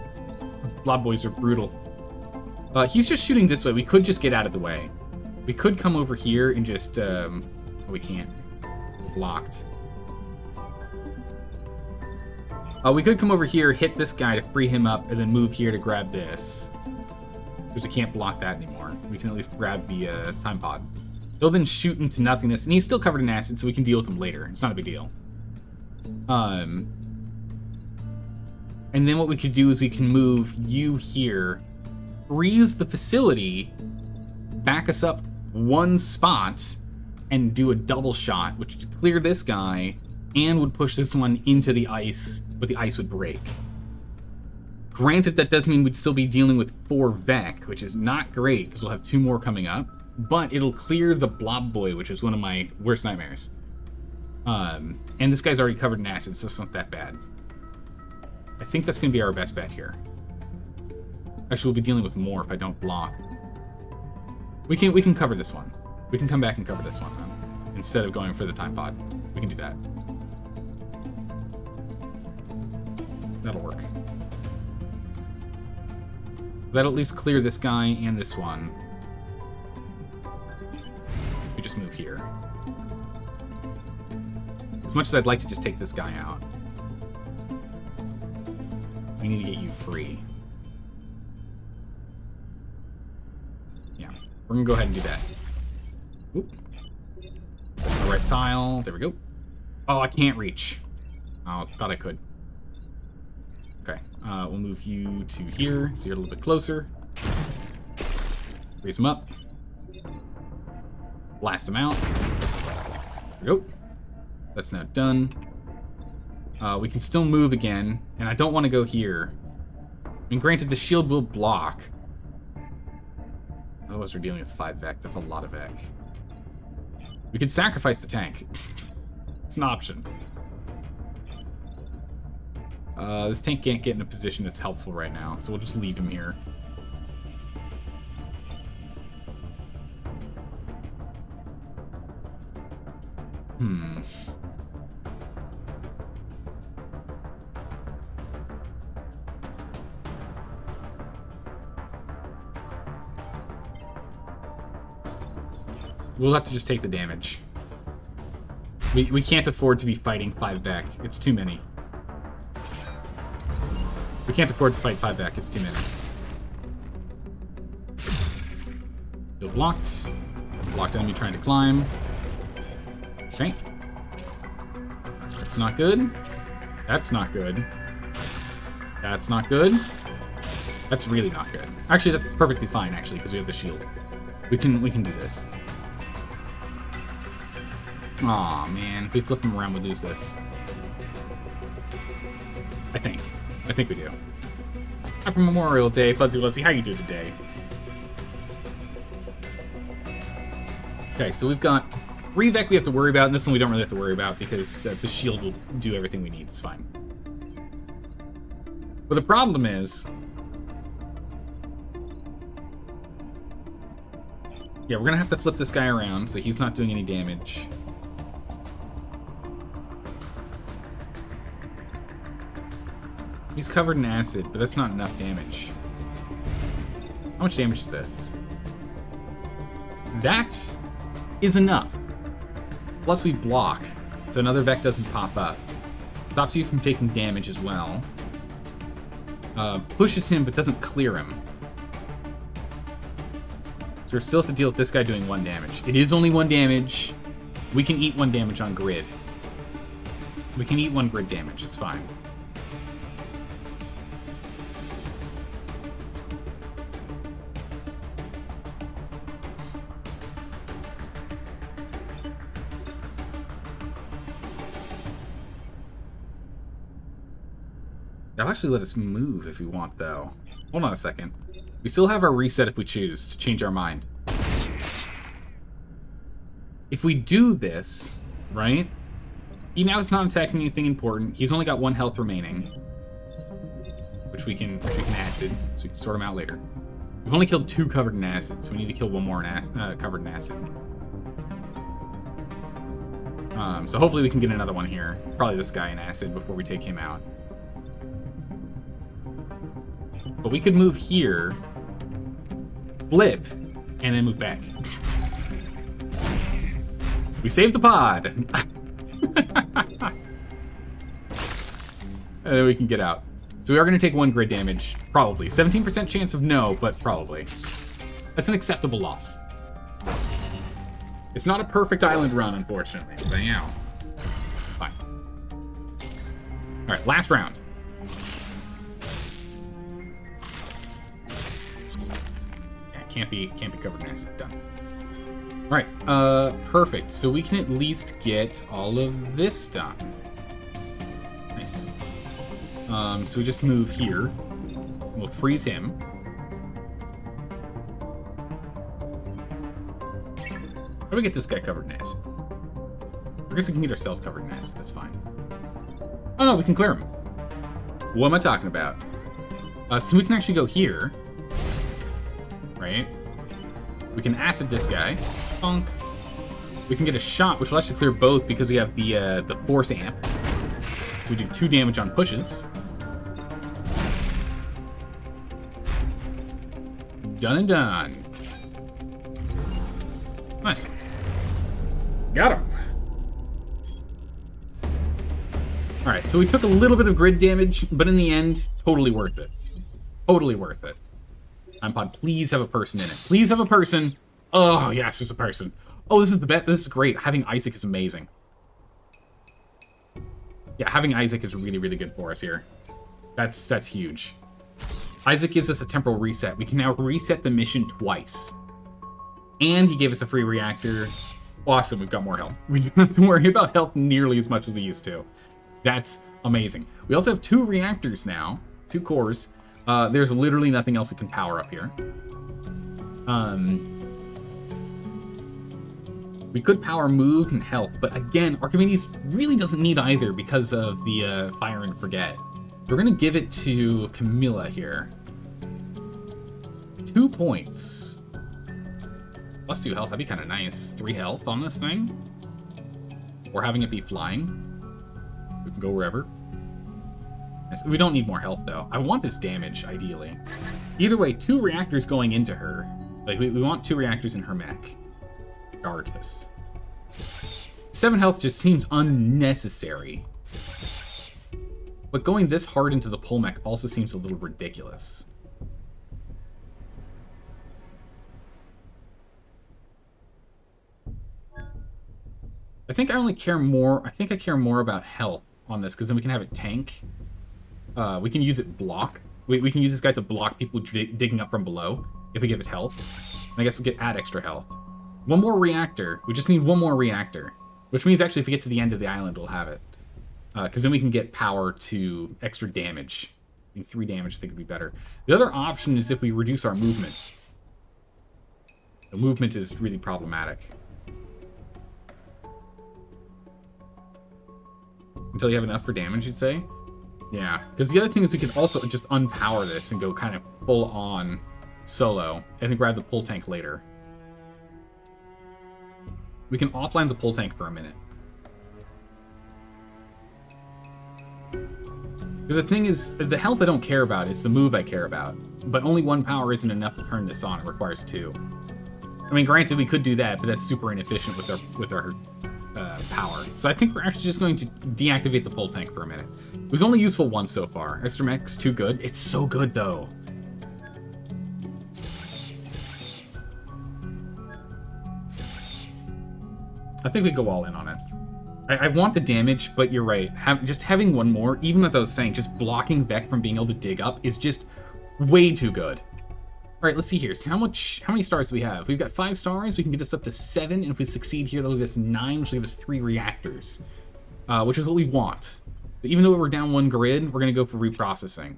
Blob boys are brutal. He's just shooting this way. We could just get out of the way. We could come over here and just... oh, we can't. We're blocked. We could come over here, hit this guy to free him up, and then move here to grab this. Because we can't block that anymore. We can at least grab the time pod. He'll then shoot into nothingness, and he's still covered in acid, so we can deal with him later. It's not a big deal. And then what we could do is we can move you here, freeze the facility, back us up 1 spot, and do a double shot, which would clear this guy, and would push this one into the ice, but the ice would break. Granted, that does mean we'd still be dealing with 4 Vec, which is not great, because we'll have 2 more coming up, but it'll clear the Blob Boy, which is one of my worst nightmares. And this guy's already covered in acid, so it's not that bad. I think that's going to be our best bet here. Actually, we'll be dealing with more if I don't block. We can cover this one. We can come back and cover this one, then, instead of going for the time pod. We can do that. That'll work. That'll at least clear this guy and this one. We just move here. As much as I'd like to just take this guy out. We need to get you free. Yeah, we're gonna go ahead and do that. Oop. A reptile. There we go. Oh, I can't reach. Oh, I thought I could. Okay, we'll move you to here, so you're a little bit closer. Raise him up. Blast him out. There we go. That's now done. We can still move again, and I don't want to go here. I mean, granted, the shield will block. Otherwise, we're dealing with 5 Vec. That's a lot of Vec. We could sacrifice the tank. It's an option. This tank can't get in a position that's helpful right now, so we'll just leave him here. We'll have to just take the damage. We can't afford to be fighting 5 back. It's too many. We can't afford to fight 5 back. It's too many. Still blocked. Blocked enemy trying to climb. Okay. That's not good. That's not good. That's not good. That's really not good. Actually, that's perfectly fine, actually, because we have the shield. We can do this. Aw, man. If we flip him around, we lose this. I think we do. Happy Memorial Day, Fuzzy Wuzzy. How you doing today? Okay, so we've got 3 Vec we have to worry about, and this one we don't really have to worry about because the shield will do everything we need. It's fine. But the problem is... yeah, we're going to have to flip this guy around so he's not doing any damage. He's covered in acid, but that's not enough damage. How much damage is this? That is enough. Plus we block, so another Vec doesn't pop up. Stops you from taking damage as well. Pushes him, but doesn't clear him. So we're still have to deal with this guy doing 1 damage. It is only 1 damage. We can eat 1 damage on grid. We can eat 1 grid damage, it's fine. That'll actually let us move if we want, though. Hold on a second. We still have our reset if we choose to change our mind. If we do this, right? He now is not attacking anything important. He's only got 1 health remaining, which we can acid, so we can sort him out later. We've only killed 2 covered in acid, so we need to kill 1 more covered in acid. So hopefully we can get another one here. Probably this guy in acid before we take him out. But we could move here, blip, and then move back. We saved the pod! And then we can get out. So we are going to take 1 grid damage, probably. 17% chance of no, but probably. That's an acceptable loss. It's not a perfect island run, unfortunately. But yeah, it's fine. Alright, last round. Can't be covered in acid. Done. All right, perfect. So we can at least get all of this done. Nice. So we just move here. We'll freeze him. How do we get this guy covered in acid? I guess we can get ourselves covered in acid. That's fine. Oh no, we can clear him. What am I talking about? So we can actually go here. Right? We can acid this guy. Funk. We can get a shot, which will actually clear both because we have the force amp. So we do 2 damage on pushes. Done and done. Nice. Got him. Alright, so we took a little bit of grid damage, but in the end, totally worth it. Totally worth it. Time pod, please have a person in it. Please have a person. Oh, yes, there's a person. Oh, this is the best. This is great. Having Isaac is amazing. Yeah, having Isaac is really, really good for us here. That's huge. Isaac gives us a temporal reset. We can now reset the mission twice. And he gave us a free reactor. Awesome, we've got more health. We don't have to worry about health nearly as much as we used to. That's amazing. We also have 2 reactors now. 2 cores. There's literally nothing else that can power up here. We could power move and health, but again, Archimedes really doesn't need either because of the fire and forget. We're gonna give it to Camilla here. 2 points. Plus 2 health, that'd be kind of nice. 3 health on this thing. Or having it be flying. We can go wherever. We don't need more health, though. I want this damage, ideally. Either way, 2 reactors going into her. Like, we want 2 reactors in her mech. Regardless. 7 health just seems unnecessary. But going this hard into the pole mech also seems a little ridiculous. I think I care more about health on this, because then we can have it tank. We can use it block. We can use this guy to block people digging up from below if we give it health. And I guess we'll add extra health. 1 more reactor. We just need 1 more reactor. Which means actually if we get to the end of the island, we'll have it. Because then we can get power to extra damage. I think 3 damage I think would be better. The other option is if we reduce our movement. The movement is really problematic. Until you have enough for damage, you'd say? Yeah, because the other thing is we could also just unpower this and go kind of full on solo, and then grab the pull tank later. We can offline the pull tank for a minute. Because the thing is, the health I don't care about, it's the move I care about. But only 1 power isn't enough to turn this on, it requires 2. I mean, granted, we could do that, but that's super inefficient with our power. So I think we're actually just going to deactivate the pull tank for a minute. It was only useful once so far. Extra mech's too good. It's so good, though. I think we go all in on it. I want the damage, but you're right. Just having 1 more, even as I was saying, just blocking Vec from being able to dig up is just way too good. All right, let's see here. So how many stars do we have? We've got 5 stars. We can get us up to 7, and if we succeed here, that'll give us 9, which will give us 3 reactors, which is what we want. But even though we're down 1 grid, we're going to go for reprocessing,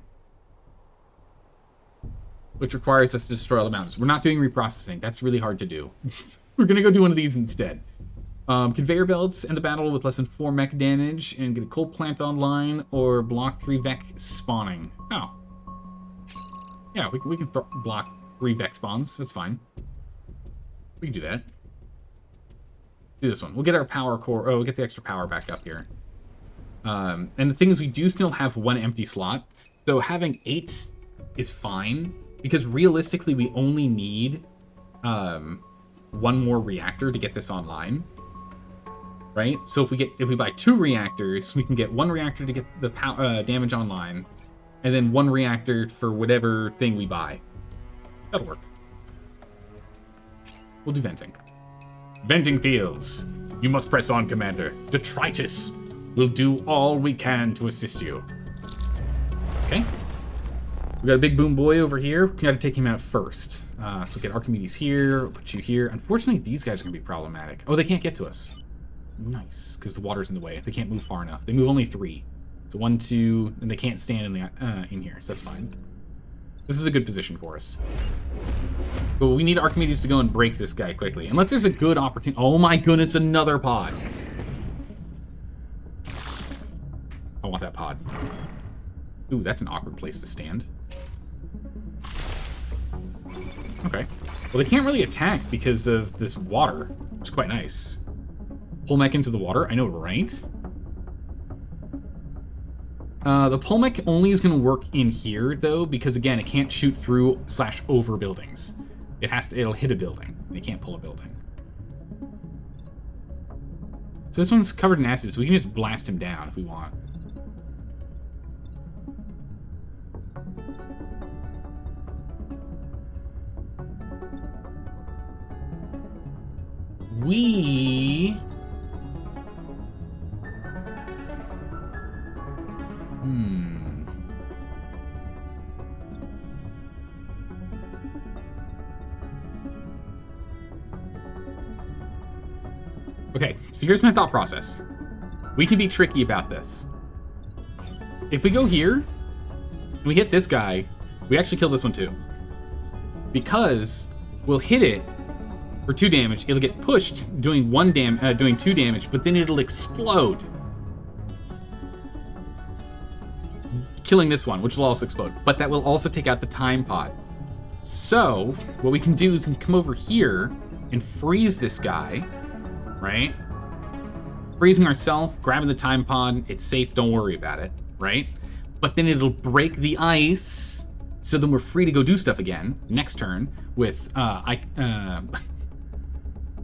which requires us to destroy all the mountains. We're not doing reprocessing. That's really hard to do. We're going to go do one of these instead. Conveyor belts end the battle with less than 4 mech damage, and get a coal plant online, or block 3 Vec spawning. Oh. Yeah, we can block 3 Vec spawns. That's fine. We can do that. Do this one. We'll get our power core. Oh, we'll get the extra power back up here. And the thing is, we do still have 1 empty slot. So having 8 is fine, because realistically, we only need 1 more reactor to get this online. Right? So if we buy 2 reactors, we can get 1 reactor to get the damage online, and then 1 reactor for whatever thing we buy. That'll work. We'll do venting. Venting fields. You must press on, Commander. Detritus. We'll do all we can to assist you. Okay. We got a big boom boy over here. We gotta take him out first. So get Archimedes here, put you here. Unfortunately, these guys are gonna be problematic. Oh, they can't get to us. Nice, because the water's in the way. They can't move far enough. They move only 3. So 1, 2, and they can't stand in here, so that's fine. This is a good position for us. But we need Archimedes to go and break this guy quickly. Unless there's a good opportunity. Oh my goodness, another pod. I want that pod. Ooh, that's an awkward place to stand. Okay. Well, they can't really attack because of this water, which is quite nice. Pull mech into the water? I know, right? The pull mech only is going to work in here, though, because, again, it can't shoot through / over buildings. It'll hit a building. It can't pull a building. So this one's covered in acids. We can just blast him down if we want. we... Okay, so here's my thought process. We can be tricky about this. If we go here, and we hit this guy, we actually kill this one too. Because we'll hit it for 2 damage, it'll get pushed doing 2 damage, but then it'll explode. Killing this one, which will also explode. But that will also take out the time pod. So, what we can do is we can come over here and freeze this guy. Right? Freezing ourselves, grabbing the time pod, it's safe, don't worry about it, right? But then it'll break the ice, so then we're free to go do stuff again, next turn, with, I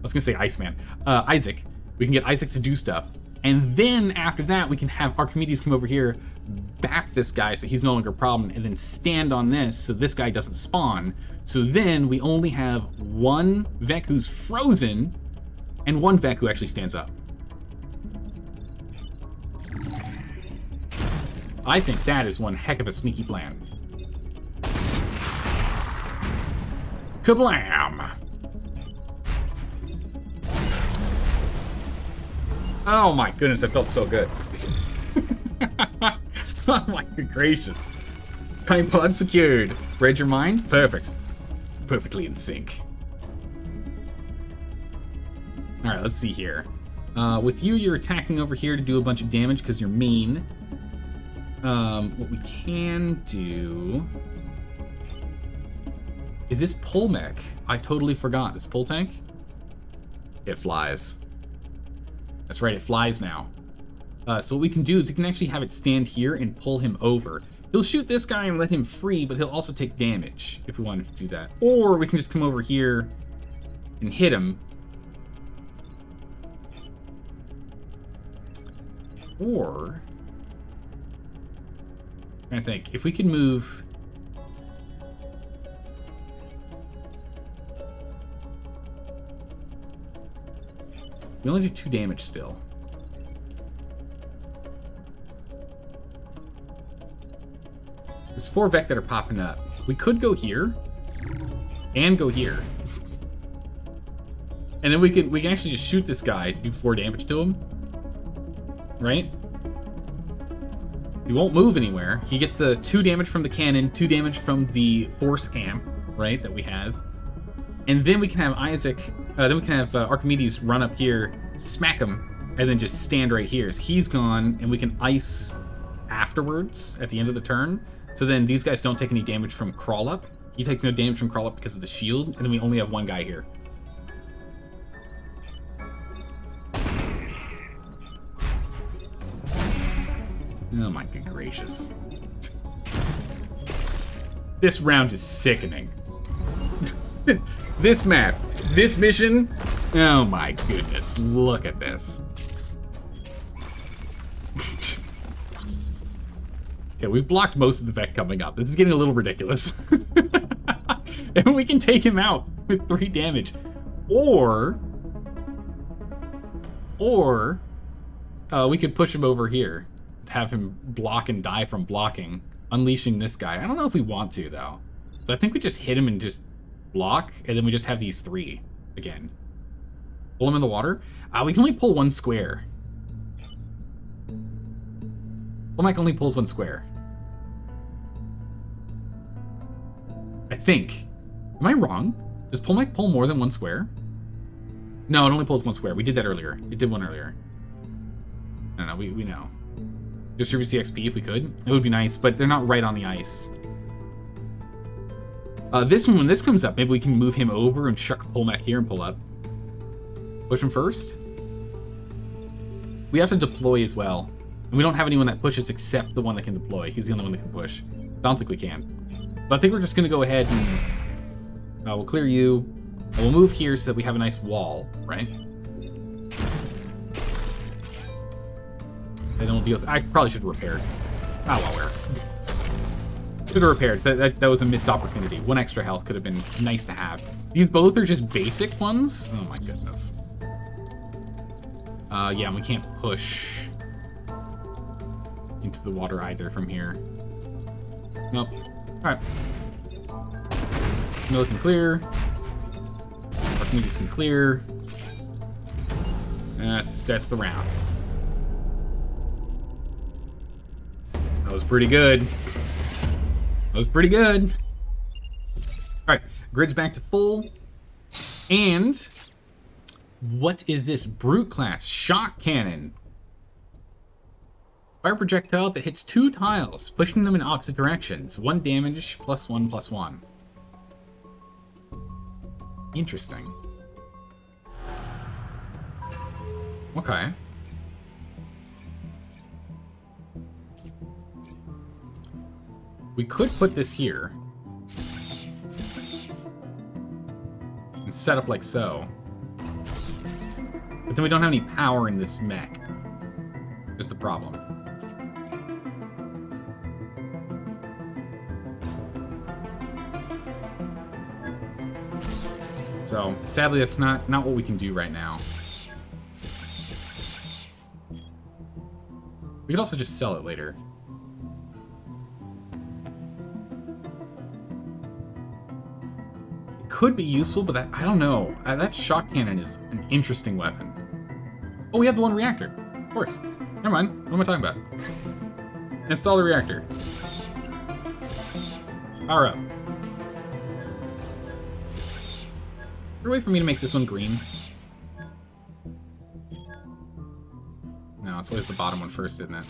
was gonna say Iceman, Isaac. We can get Isaac to do stuff. And then after that, we can have Archimedes come over here, bap this guy so he's no longer a problem, and then stand on this so this guy doesn't spawn. So then we only have one Vec who's frozen, and one Vec who actually stands up. I think that is one heck of a sneaky plan. Kablam! Oh my goodness, that felt so good. Oh my good gracious. Time pod secured. Read your mind? Perfect. Perfectly in sync. Alright, let's see here. With you, you're attacking over here to do a bunch of damage because you're mean. What we can do... Is this pull mech? I totally forgot. Is pull tank? It flies. That's right, it flies now. So what we can do is we can actually have it stand here and pull him over. He'll shoot this guy and let him free, but he'll also take damage if we wanted to do that. Or we can just come over here and hit him. Or, I'm trying to think, if we could move... We only do 2 damage still. There's 4 Vec that are popping up. We could go here, and go here. And then we can actually just shoot this guy to do 4 damage to him. Right? He won't move anywhere. He gets the 2 damage from the cannon, 2 damage from the force amp, right, that we have. And then we can have Archimedes run up here, smack him, and then just stand right here. So he's gone, and we can ice afterwards at the end of the turn. So then these guys don't take any damage from crawl up. He takes no damage from crawl up because of the shield, and then we only have 1 guy here. Oh my good gracious. This round is sickening. This map, this mission, oh my goodness, look at this. Okay, we've blocked most of the Vec coming up. This is getting a little ridiculous. And we can take him out with 3 damage. Or we could push him over here. Have him block and die from blocking, unleashing this guy. I don't know if we want to, though. So I think we just hit him and just block, and then we just have these 3 again. Pull him in the water. We can only pull 1 square. Mike only pulls 1 square. I think. Am I wrong? Does pull Mike pull more than 1 square? No, it only pulls 1 square. We did that earlier. It did 1 earlier. No, we know. Distribute CXP if we could. It would be nice, but they're not right on the ice. This one, when this comes up, maybe we can move him over and shuck pull mech here and pull up. Push him first. We have to deploy as well. And we don't have anyone that pushes except the one that can deploy. He's the only one that can push. I don't think we can. But I think we're just going to go ahead and we'll clear you. And we'll move here so that we have a nice wall, right? And then we'll deal with... I probably should have repaired. Oh, well, where? Should have repaired. That was a missed opportunity. 1 extra health could have been nice to have. These both are just basic ones. Oh, my goodness. Yeah, and we can't push into the water either from here. Nope. Alright. Miller can clear. Archimedes can clear. And that's the round. That was pretty good. That was pretty good. Alright, grid's back to full. And what is this? Brute class shock cannon. Fire projectile that hits 2 tiles, pushing them in opposite directions. 1 damage, +1/+1. Interesting. Okay. We could put this here. And set up like so. But then we don't have any power in this mech. That's the problem. So, sadly, that's not what we can do right now. We could also just sell it later. It could be useful, but I don't know. That shock cannon is an interesting weapon. Oh, we have the 1 reactor. Of course. Never mind. What am I talking about? Install the reactor. Power up. Is there a way for me to make this one green? No, it's always the bottom one first, isn't it?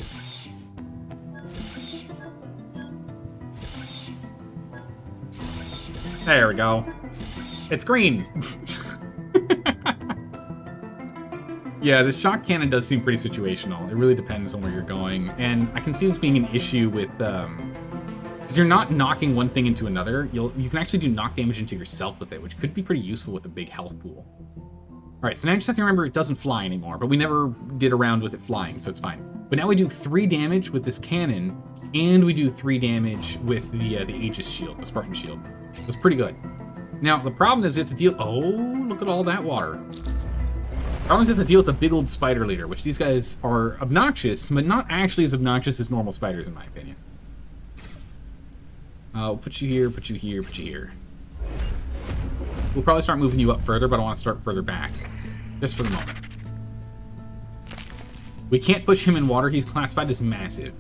There we go. It's green! Yeah, the shock cannon does seem pretty situational. It really depends on where you're going. And I can see this being an issue with... because you're not knocking one thing into another, you can actually do knock damage into yourself with it, which could be pretty useful with a big health pool. Alright, so now you just have to remember it doesn't fly anymore, but we never did around with it flying, so it's fine. But now we do 3 damage with this cannon, and we do 3 damage with the Aegis shield, the Spartan shield. So it's pretty good. Now, the problem is we have to deal... Oh, look at all that water. The problem is we have to deal with a big old spider leader, which these guys are obnoxious, but not actually as obnoxious as normal spiders, in my opinion. We'll put you here, put you here, put you here. We'll probably start moving you up further, but I want to start further back. Just for the moment. We can't push him in water. He's classified as massive.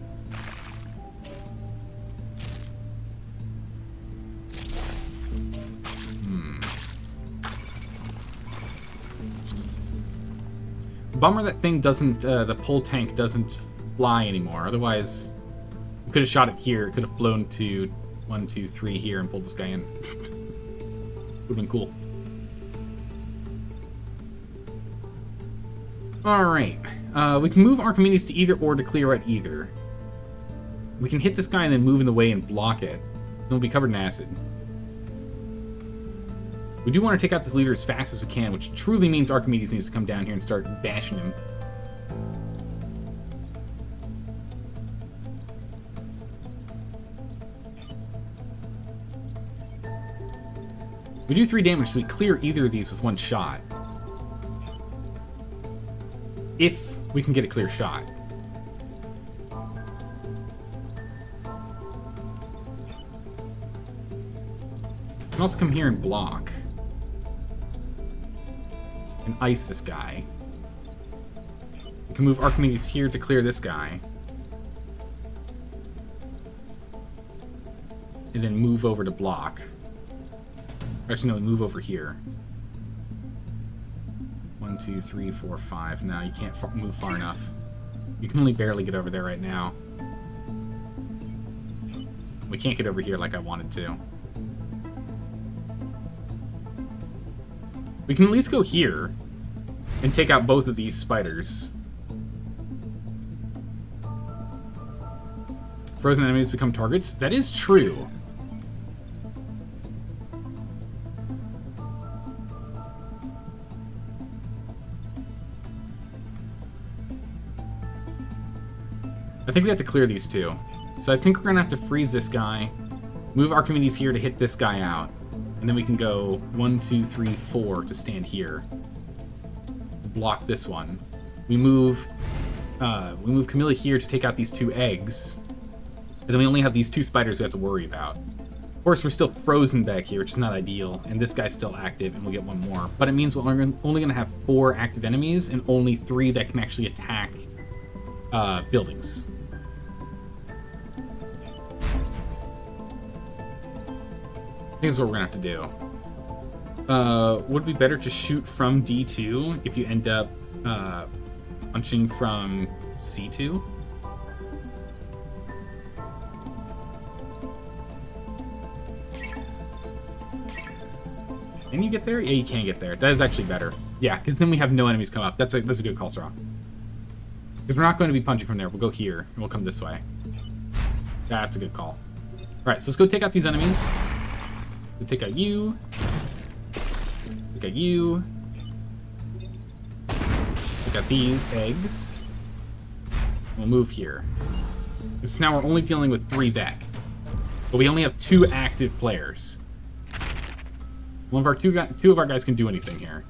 Bummer that thing doesn't, the pull tank doesn't fly anymore. Otherwise, we could have shot it here. It could have flown to 1, 2, 3 here and pulled this guy in. Would have been cool. Alright. We can move Archimedes to either or to clear out either. We can hit this guy and then move in the way and block it. Then we'll be covered in acid. We do want to take out this leader as fast as we can, which truly means Archimedes needs to come down here and start bashing him. We do 3 damage, so we clear either of these with 1 shot. If we can get a clear shot. We can also come here and block. And ice this guy. We can move Archimedes here to clear this guy. And then move over to block. Actually, no, move over here. 1, 2, 3, 4, 5. No, you can't move far enough. You can only barely get over there right now. We can't get over here like I wanted to. We can at least go here and take out both of these spiders. Frozen enemies become targets. That is true. I think we have to clear these 2. So I think we're going to have to freeze this guy, move Archimedes here to hit this guy out, and then we can go 1, 2, 3, 4 to stand here. Block this one. We move Camilla here to take out these 2 eggs. And then we only have these 2 spiders we have to worry about. Of course, we're still frozen back here, which is not ideal, and this guy's still active, and we'll get 1 more. But it means we're only going to have 4 active enemies, and only 3 that can actually attack buildings. This is what we're going to have to do. Would it be better to shoot from D2 if you end up punching from C2? Can you get there? Yeah, you can get there. That is actually better. Yeah, because then we have no enemies come up. That's a good call, Straw. If we're not going to be punching from there, we'll go here, and we'll come this way. That's a good call. Alright, so let's go take out these enemies. We'll take out you. Take out you. Take out these eggs. We'll move here. So now we're only dealing with 3 Vec. But we only have 2 active players. One of our two of our guys can do anything here.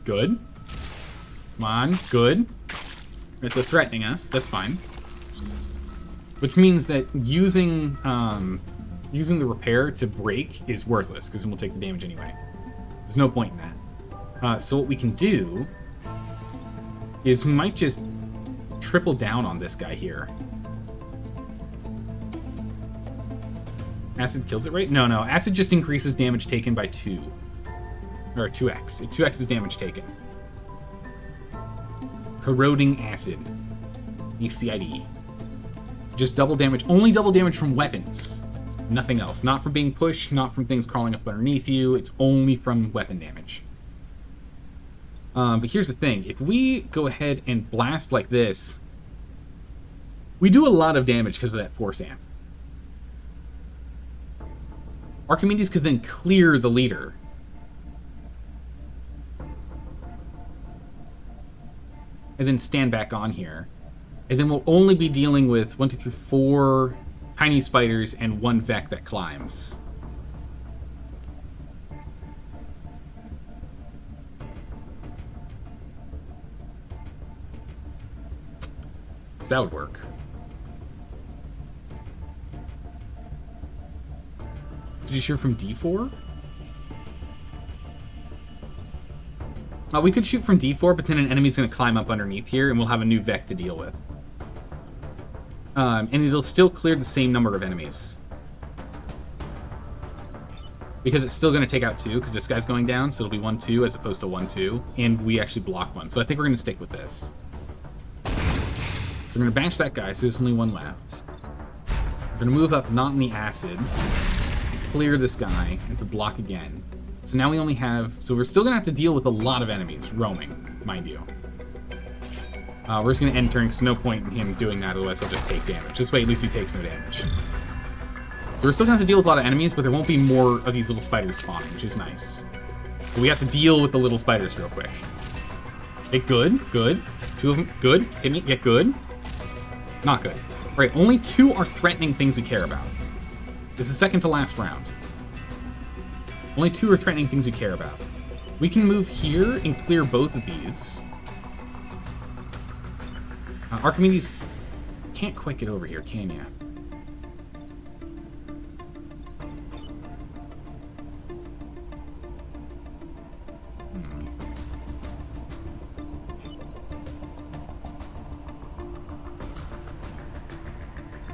Good. Come on, good. Right, so threatening us, that's fine. Which means that using the repair to break is worthless, because then we'll take the damage anyway. There's no point in that. So what we can do is we might just triple down on this guy here. Acid kills it, right? No. Acid just increases damage taken by 2. Or 2x. 2x is damage taken. Corroding acid. ACID. Just double damage. Only double damage from weapons. Nothing else. Not from being pushed, not from things crawling up underneath you. It's only from weapon damage. But here's the thing. If we go ahead and blast like this, we do a lot of damage because of that force amp. Archimedes could then clear the leader. And then stand back on here. And then we'll only be dealing with 1, 2, 3, 4 tiny spiders and 1 Vec that climbs. So that would work. Did you shoot from D4? We could shoot from D4, but then an enemy's going to climb up underneath here, and we'll have a new Vec to deal with. And it'll still clear the same number of enemies. Because it's still going to take out 2, because this guy's going down, so it'll be 1, 2 as opposed to 1, 2, and we actually block 1. So I think we're going to stick with this. We're going to bash that guy, so there's only 1 left. We're going to move up, not in the acid. Clear this guy, and to block again. So now we only have... So we're still going to have to deal with a lot of enemies roaming, mind you. We're just going to end turn, because no point in him doing that, otherwise he'll just take damage. This way, at least he takes no damage. So we're still going to have to deal with a lot of enemies, but there won't be more of these little spiders spawning, which is nice. But we have to deal with the little spiders real quick. Okay, good. 2 of them, good. Hit me, get good. Not good. All right, only 2 are threatening things we care about. This is second to last round. Only 2 are threatening things we care about. We can move here and clear both of these. Archimedes can't quite get over here, can ya?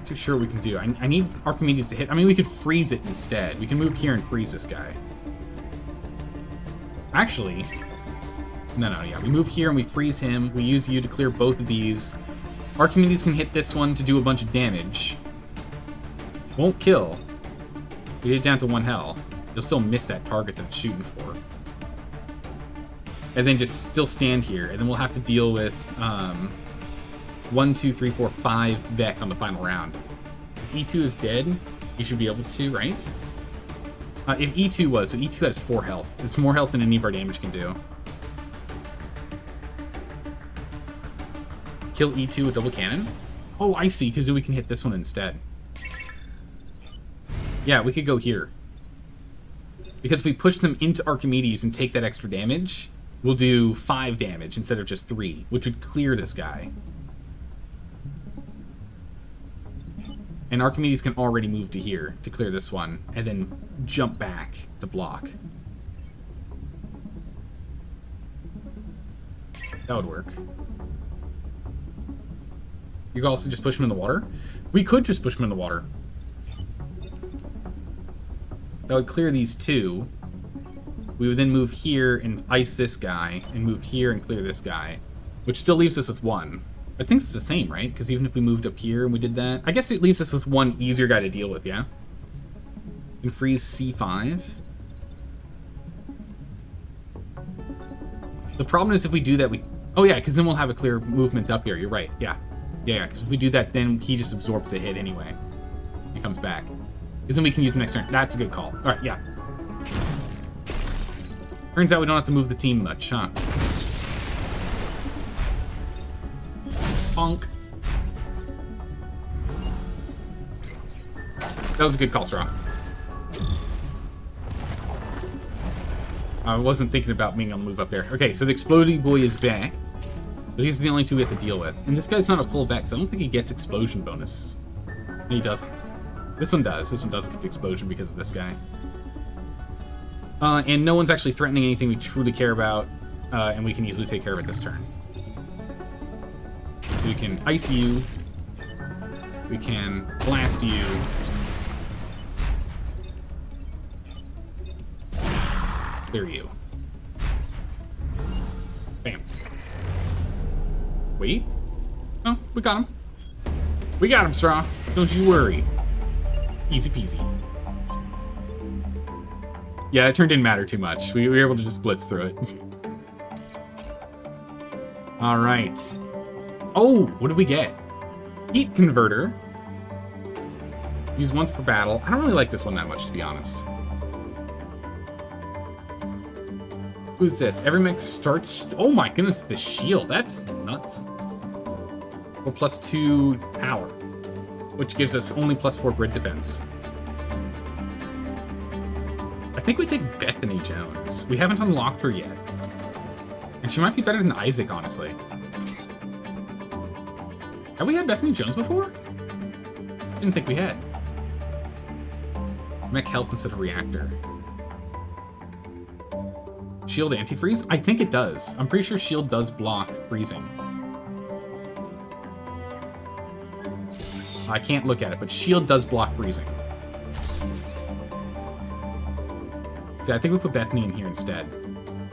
Too sure we can do. I need Archimedes to hit. I mean, we could freeze it instead. We can move here and freeze this guy. Actually, no, yeah. We move here and we freeze him. We use you to clear both of these. Archimedes can hit this one to do a bunch of damage. Won't kill. We get it down to 1 health. You'll still miss that target that it's shooting for. And then just still stand here. And then we'll have to deal with 1, 2, 3, 4, 5 Vec on the final round. If E2 is dead, you should be able to, right? If E2 was, but E2 has 4 health. It's more health than any of our damage can do. Kill E2 with double cannon? Oh, I see, because we can hit this one instead. Yeah, we could go here. Because if we push them into Archimedes and take that extra damage, we'll do 5 damage instead of just 3, which would clear this guy. And Archimedes can already move to here to clear this one, and then jump back to block. That would work. You could also just push him in the water. We could just push him in the water. That would clear these 2. We would then move here and ice this guy, and move here and clear this guy, which still leaves us with 1. I think it's the same, right? Because even if we moved up here and we did that, I guess it leaves us with 1 easier guy to deal with, yeah? And freeze C5. The problem is if we do that, we... Oh yeah, because then we'll have a clear movement up here. You're right, yeah. Yeah, because if we do that, then he just absorbs a hit anyway. And comes back. Because then we can use him next turn. That's a good call. Alright, yeah. Turns out we don't have to move the team much, huh? Bonk. That was a good call, Straw. I wasn't thinking about being able to move up there. Okay, so the Exploding Boy is back. But these are the only 2 we have to deal with. And this guy's not a full deck, so I don't think he gets explosion bonus. No, he doesn't. This one does. This one doesn't get the explosion because of this guy. And no one's actually threatening anything we truly care about, and we can easily take care of it this turn. So we can ice you. We can blast you. Clear you. Bam. Wait. Oh, we got him. We got him, Straw. Don't you worry. Easy peasy. Yeah, that turn didn't matter too much. We were able to just blitz through it. Alright. Oh, what did we get? Heat Converter. Use once per battle. I don't really like this one that much, to be honest. Who's this? Every mech starts... Oh my goodness, the shield. That's nuts. Or +2 power, which gives us only +4 grid defense. I think we take Bethany Jones. We haven't unlocked her yet. And she might be better than Isaac, honestly. Have we had Bethany Jones before? Didn't think we had. Mech health instead of reactor. Shield antifreeze? I think it does. I'm pretty sure shield does block freezing. I can't look at it, but shield does block freezing. See, I think we put Bethany in here instead.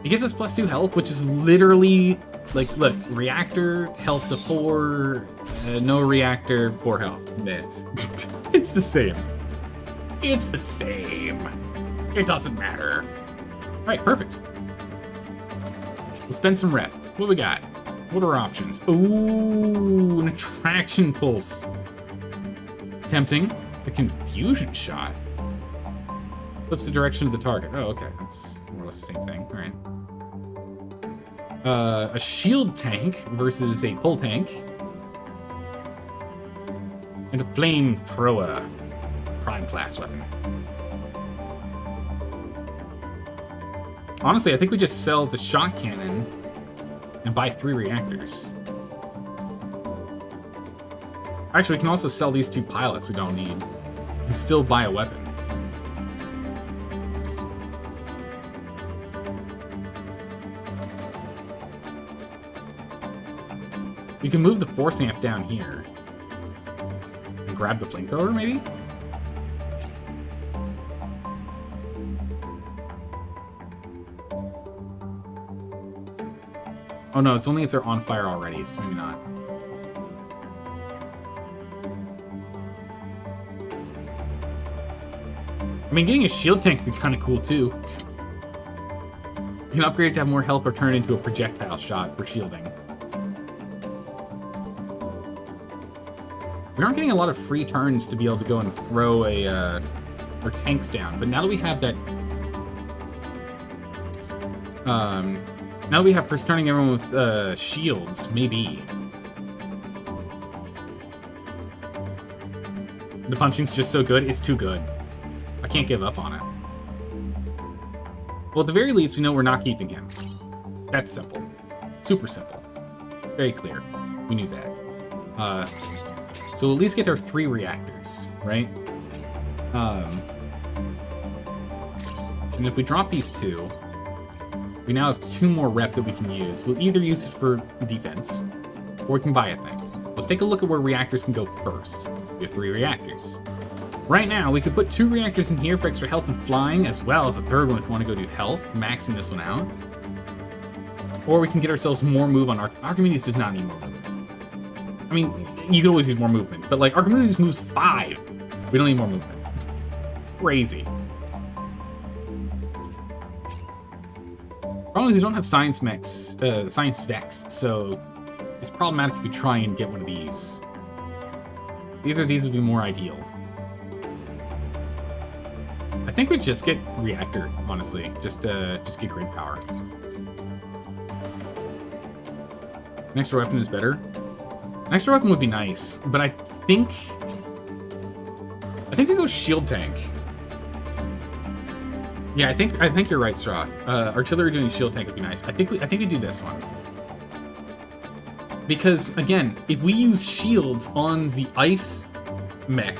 It gives us +2 health, which is literally, like, look, reactor, health to 4, no reactor, 4 health. Meh. It's the same. It's the same. It doesn't matter. All right, perfect. We'll spend some rep. What we got? What are our options? Ooh, an attraction pulse. Tempting. A confusion shot. Flips the direction of the target. Oh, okay. That's more or less the same thing. All right. A shield tank versus a pull tank. And a flamethrower. Prime class weapon. Honestly, I think we just sell the shot cannon and buy 3 reactors. Actually, we can also sell these 2 pilots we don't need and still buy a weapon. We can move the force amp down here and grab the flamethrower, maybe? Oh no, it's only if they're on fire already, so maybe not. I mean, getting a shield tank would be kind of cool too. You can upgrade it to have more health or turn it into a projectile shot for shielding. We aren't getting a lot of free turns to be able to go and throw our tanks down, but now that we have that... now that we have turning everyone with shields, maybe. The punching's just so good, it's too good. I can't give up on it. Well, at the very least, we know we're not keeping him. That's simple. Super simple. Very clear. We knew that. So we'll at least get our 3 reactors, right? And if we drop these 2, we now have 2 more rep that we can use. We'll either use it for defense, or we can buy a thing. Let's take a look at where reactors can go first. We have 3 reactors. Right now, we could put 2 reactors in here for extra health and flying, as well as a 3rd one if we want to go do health, maxing this one out. Or we can get ourselves more move on Archimedes does not need more movement. I mean, you could always use more movement, but like Archimedes moves 5. We don't need more movement. Crazy. Problem is we don't have science Vex, so it's problematic if we try and get one of these. Either of these would be more ideal. I think we just get reactor, honestly. Just get grid power. An extra weapon is better. An extra weapon would be nice, but I think we go shield tank. Yeah, I think you're right, Straw. Artillery doing shield tank would be nice. I think we do this one. Because again, if we use shields on the ice mech,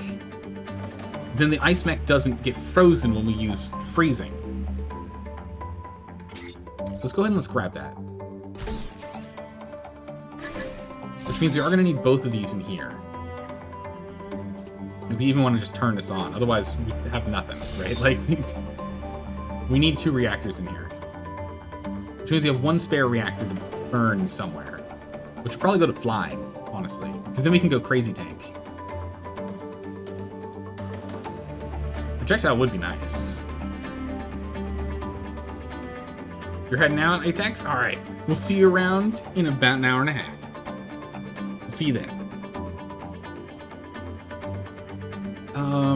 then the ice mech doesn't get frozen when we use freezing. So let's go ahead and let's grab that. Which means we are going to need both of these in here. If we even want to just turn this on. Otherwise, we have nothing, right? Like, we need 2 reactors in here. Which means we have 1 spare reactor to burn somewhere. Which would probably go to flying, honestly. Because then we can go crazy tank. Projectile would be nice. You're heading out, Atex? Alright. We'll see you around in about an hour and a half. See you then.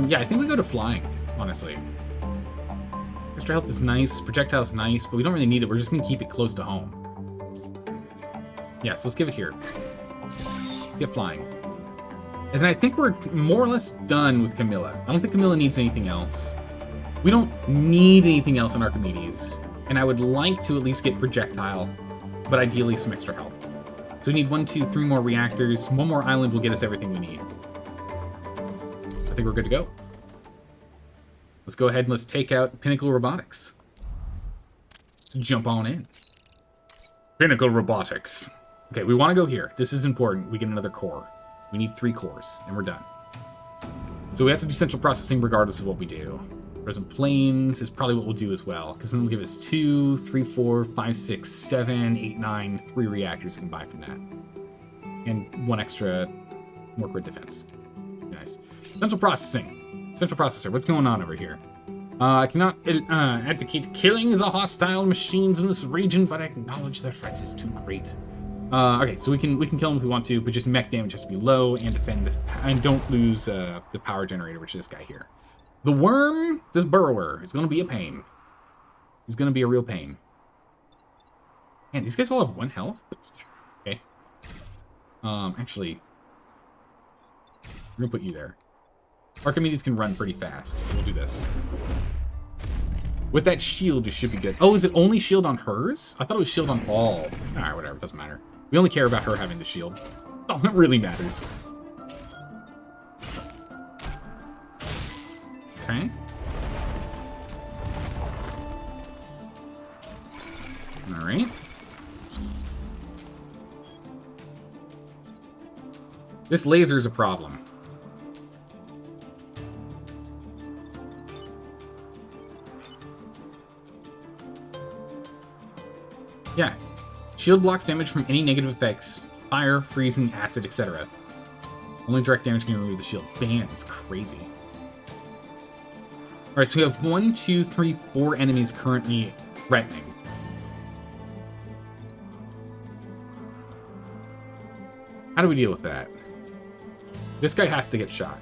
Yeah, I think we go to flying, honestly. Extra health is nice, projectile is nice, but we don't really need it. We're just gonna keep it close to home. Yeah, so let's give it here. Let's get flying. And then I think we're more or less done with Camilla. I don't think Camilla needs anything else. We don't need anything else in Archimedes. And I would like to at least get projectile, but ideally some extra health. So we need 1, 2, 3 more reactors. 1 more island will get us everything we need. I think we're good to go. Let's go ahead and let's take out Pinnacle Robotics. Let's jump on in. Pinnacle Robotics. Okay, we want to go here. This is important. We get another core. We need 3 cores, and we're done. So we have to do central processing regardless of what we do. Frozen planes is probably what we'll do as well, because then it'll give us 2, 3, 4, 5, 6, 7, 8, 9, 3 reactors we can buy from that. And 1 extra, more grid defense. Nice. Central processing. Central processor, what's going on over here? I cannot advocate killing the hostile machines in this region, but I acknowledge their threat is too great. Okay, so we can kill them if we want to, but just mech damage has to be low and defend and don't lose the power generator, which is this guy here. The worm, this burrower, is going to be a pain. He's going to be a real pain. Man, these guys all have 1 health? Okay. Actually, we're going to put you there. Archimedes can run pretty fast, so we'll do this. With that shield, you should be good. Oh, is it only shield on hers? I thought it was shield on all. Alright, whatever, doesn't matter. We only care about her having the shield. Oh, it really matters. Okay. Alright. This laser's a problem. Yeah. Shield blocks damage from any negative effects. Fire, freezing, acid, etc. Only direct damage can remove the shield. Damn, it's crazy. Alright, so we have 1, 2, 3, 4 enemies currently threatening. How do we deal with that? This guy has to get shot.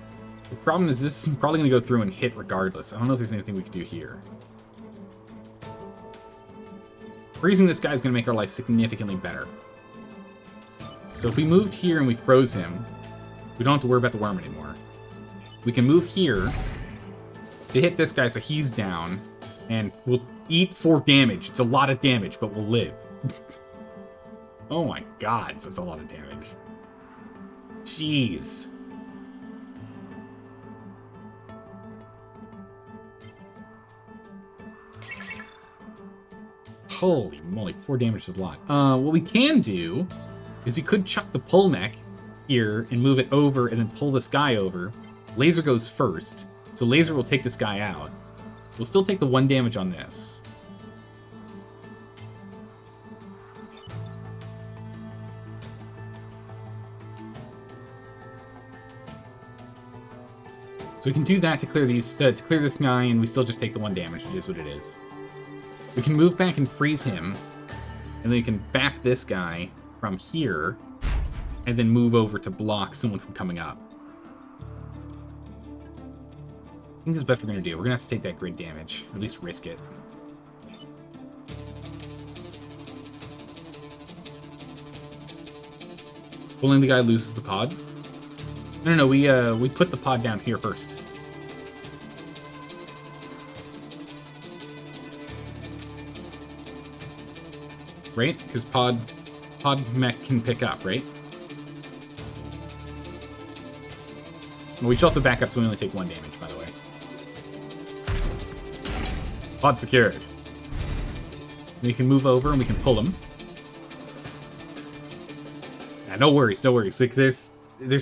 The problem is this is probably going to go through and hit regardless. I don't know if there's anything we can do here. Freezing this guy is going to make our life significantly better. So if we moved here and we froze him, we don't have to worry about the worm anymore. We can move here to hit this guy so he's down, and we'll eat 4 damage. It's a lot of damage, but we'll live. Oh my god, that's a lot of damage. Jeez. Holy moly, 4 damage is a lot. What we can do is you could chuck the pull mech here and move it over and then pull this guy over. Laser goes first, so laser will take this guy out. We'll still take the 1 damage on this. So we can do that to clear these, to clear this guy, and we still just take the 1 damage, which is what it is. We can move back and freeze him, and then we can back this guy from here, and then move over to block someone from coming up. I think this is best we're gonna do. We're gonna have to take that grid damage, or at least risk it. Pulling the guy loses the pod. No, we put the pod down here first. Right? Because pod mech can pick up, right? We should also back up so we only take 1 damage, by the way. Pod secured. We can move over and we can pull him. Yeah, no worries, no worries. Like, there's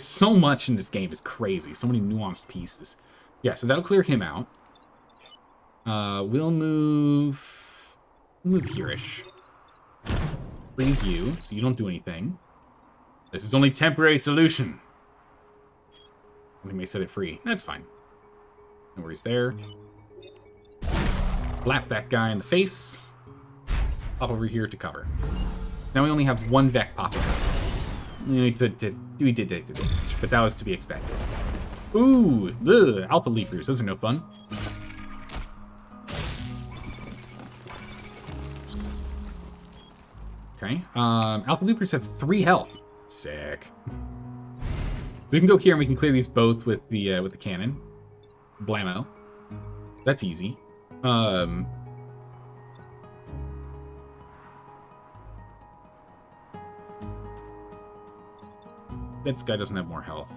so much in this game. It's crazy. So many nuanced pieces. Yeah, so that'll clear him out. We'll move here-ish. Freeze you, so you don't do anything. This is only temporary solution. We may set it free. That's fine. No worries there. Slap that guy in the face. Pop over here to cover. Now we only have 1 Vec popping up. We did take the damage, but that was to be expected. Ooh, ugh, Alpha Leapers. Those are no fun. Okay. Alpha Leapers have 3 health. Sick. So we can go here and we can clear these both with the cannon. Blammo. That's easy. This guy doesn't have more health.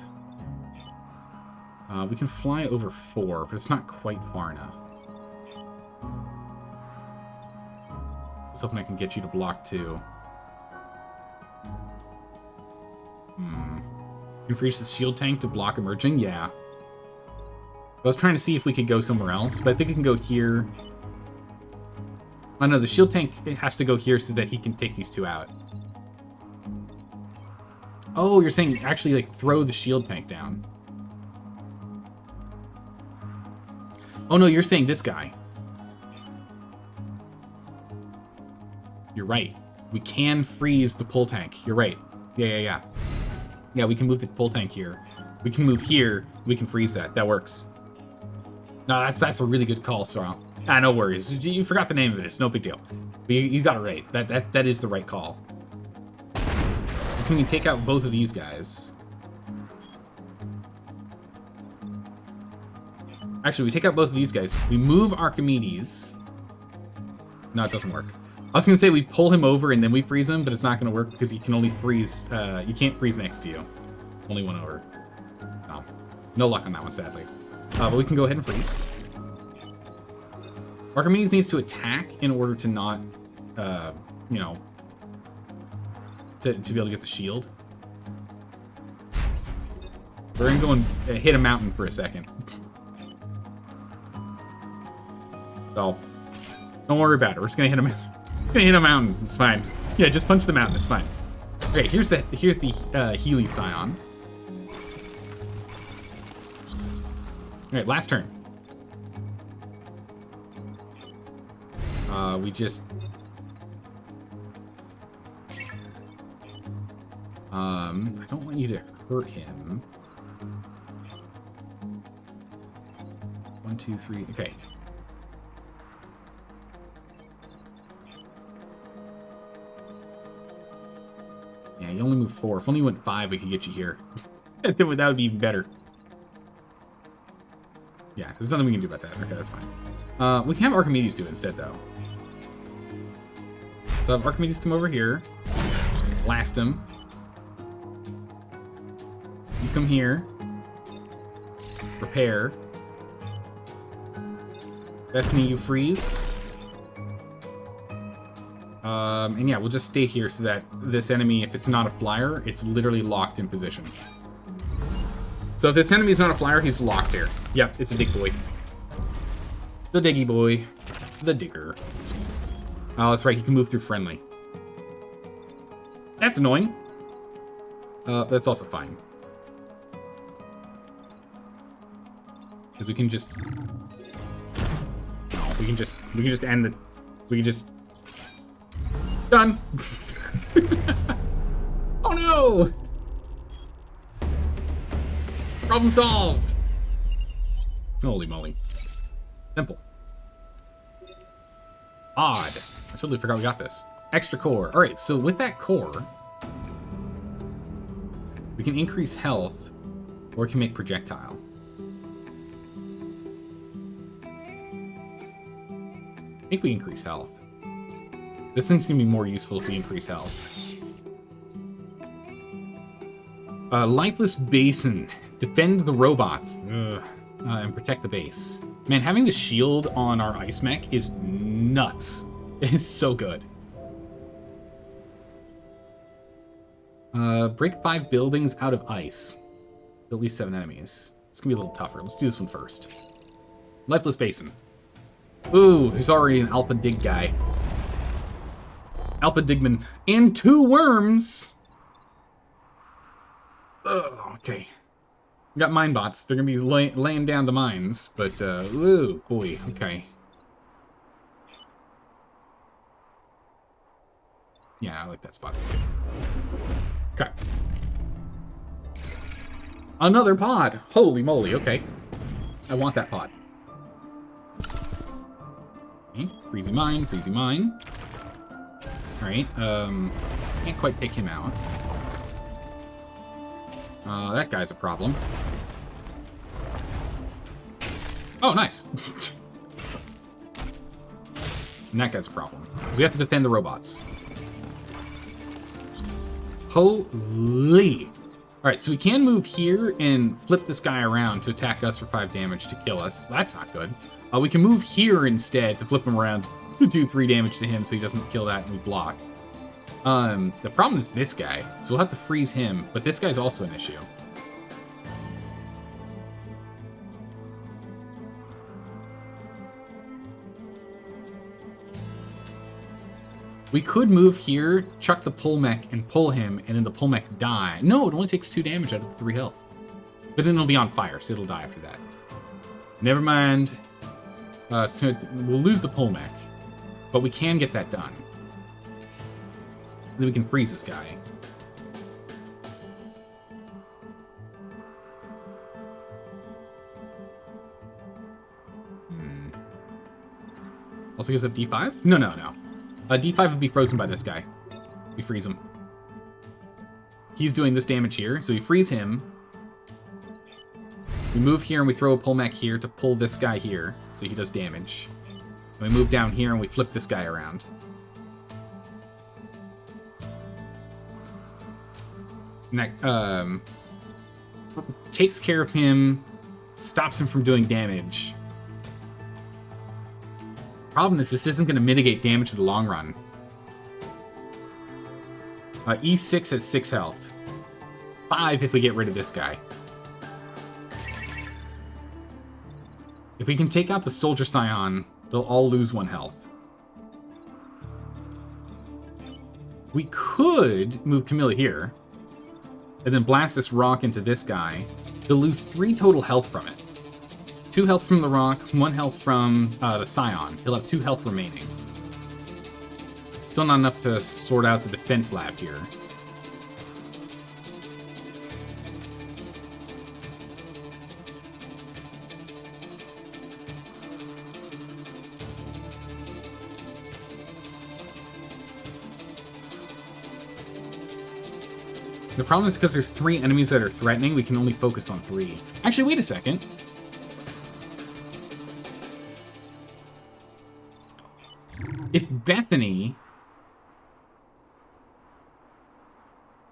We can fly over 4, but it's not quite far enough. I was hoping I can get you to block 2. You can freeze the shield tank to block emerging? Yeah. I was trying to see if we could go somewhere else, but I think we can go here. Oh no, the shield tank has to go here so that he can take these 2 out. Oh, you're saying actually, like, throw the shield tank down. Oh no, you're saying this guy. You're right. We can freeze the pull tank. You're right. Yeah. Yeah, we can move the pull tank here. We can move here. We can freeze that. That works. No, that's a really good call, Sorrel. Ah, no worries. You forgot the name of it. It's no big deal. But you got it right. That is the right call. So we can take out both of these guys. Actually, we take out both of these guys. We move Archimedes. No, it doesn't work. I was gonna say we pull him over and then we freeze him, but it's not gonna work because you can only freeze. You can't freeze next to you. Only one over. No, no luck on that one, sadly. But we can go ahead and freeze. Archimedes needs to attack in order to not, you know, to be able to get the shield. We're gonna go and hit a mountain for a second. So, don't worry about it. We're just gonna hit him. Gonna hit a mountain. It's fine. Yeah, just punch the mountain. It's fine. Okay, here's the Healy Scion. All right, last turn. We just I don't want you to hurt him. 1, 2, 3. Okay. Yeah, you only move 4. If only you went 5, we could get you here. That would be even better. Yeah, there's nothing we can do about that. Okay, that's fine. We can have Archimedes do it instead, though. So have Archimedes come over here. Blast him. You come here. Repair. Bethany, you freeze. And yeah, we'll just stay here so that this enemy, if it's not a flyer, it's literally locked in position. So if this enemy is not a flyer, he's locked there. Yep, it's a dig boy. The diggy boy. The digger. Oh, that's right, he can move through friendly. That's annoying. That's also fine. Because we can just end the... We can just... Done! Oh no! Problem solved! Holy moly. Simple. Odd. I totally forgot we got this. Extra core. Alright, so with that core, we can increase health, or we can make projectile. I think we increase health. This thing's gonna be more useful if we increase health. Lifeless Basin. Defend the robots. And protect the base. Man, having the shield on our ice mech is nuts. It is so good. Break 5 buildings out of ice. At least 7 enemies. It's gonna be a little tougher. Let's do this one first. Lifeless Basin. Ooh, he's already an Alpha Dig guy. Alpha Digman. And 2 worms! Oh, okay. We got mine bots. They're gonna be laying down the mines, but, ooh, boy, okay. Yeah, I like that spot. That's good. Okay. Another pod! Holy moly, okay. I want that pod. Okay, freezy mine, freezy mine. Alright, can't quite take him out. That guy's a problem. Oh, nice! And that guy's a problem. We have to defend the robots. Holy! Alright, so we can move here and flip this guy around to attack us for 5 damage to kill us. That's not good. We can move here instead to flip him around to do 3 damage to him so he doesn't kill that and we block. The problem is this guy, so we'll have to freeze him, but this guy's also an issue. We could move here, chuck the pull mech, and pull him, and then the pull mech die. No, it only takes 2 damage out of the 3 health. But then it'll be on fire, so it'll die after that. Never mind. So we'll lose the pull mech, but we can get that done. Then we can freeze this guy. Also gives up D5? No. D5 would be frozen by this guy. We freeze him. He's doing this damage here, so we freeze him. We move here and we throw a pull mech here to pull this guy here, so he does damage. And we move down here and we flip this guy around. And that, takes care of him, stops him from doing damage. Problem is, this isn't going to mitigate damage in the long run. E6 has 6 health. 5 if we get rid of this guy. If we can take out the Soldier Scion, they'll all lose 1 health. We could move Camilla here, and then blast this rock into this guy. He'll lose 3 total health from it. 2 health from the rock, 1 health from the Scion. He'll have 2 health remaining. Still not enough to sort out the defense lab here. The problem is because there's 3 enemies that are threatening, we can only focus on 3. Actually, wait a second. If Bethany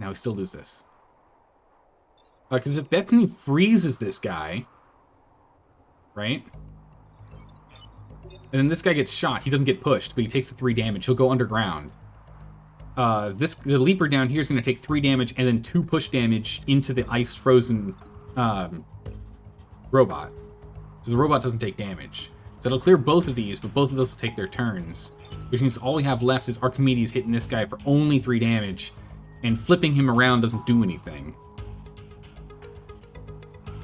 Now we still lose this. Because if Bethany freezes this guy, right? And then this guy gets shot. He doesn't get pushed, but he takes the 3 damage. He'll go underground. The leaper down here is going to take 3 damage and then 2 push damage into the ice-frozen robot. So the robot doesn't take damage. So it'll clear both of these, but both of those will take their turns. Which means all we have left is Archimedes hitting this guy for only 3 damage, and flipping him around doesn't do anything.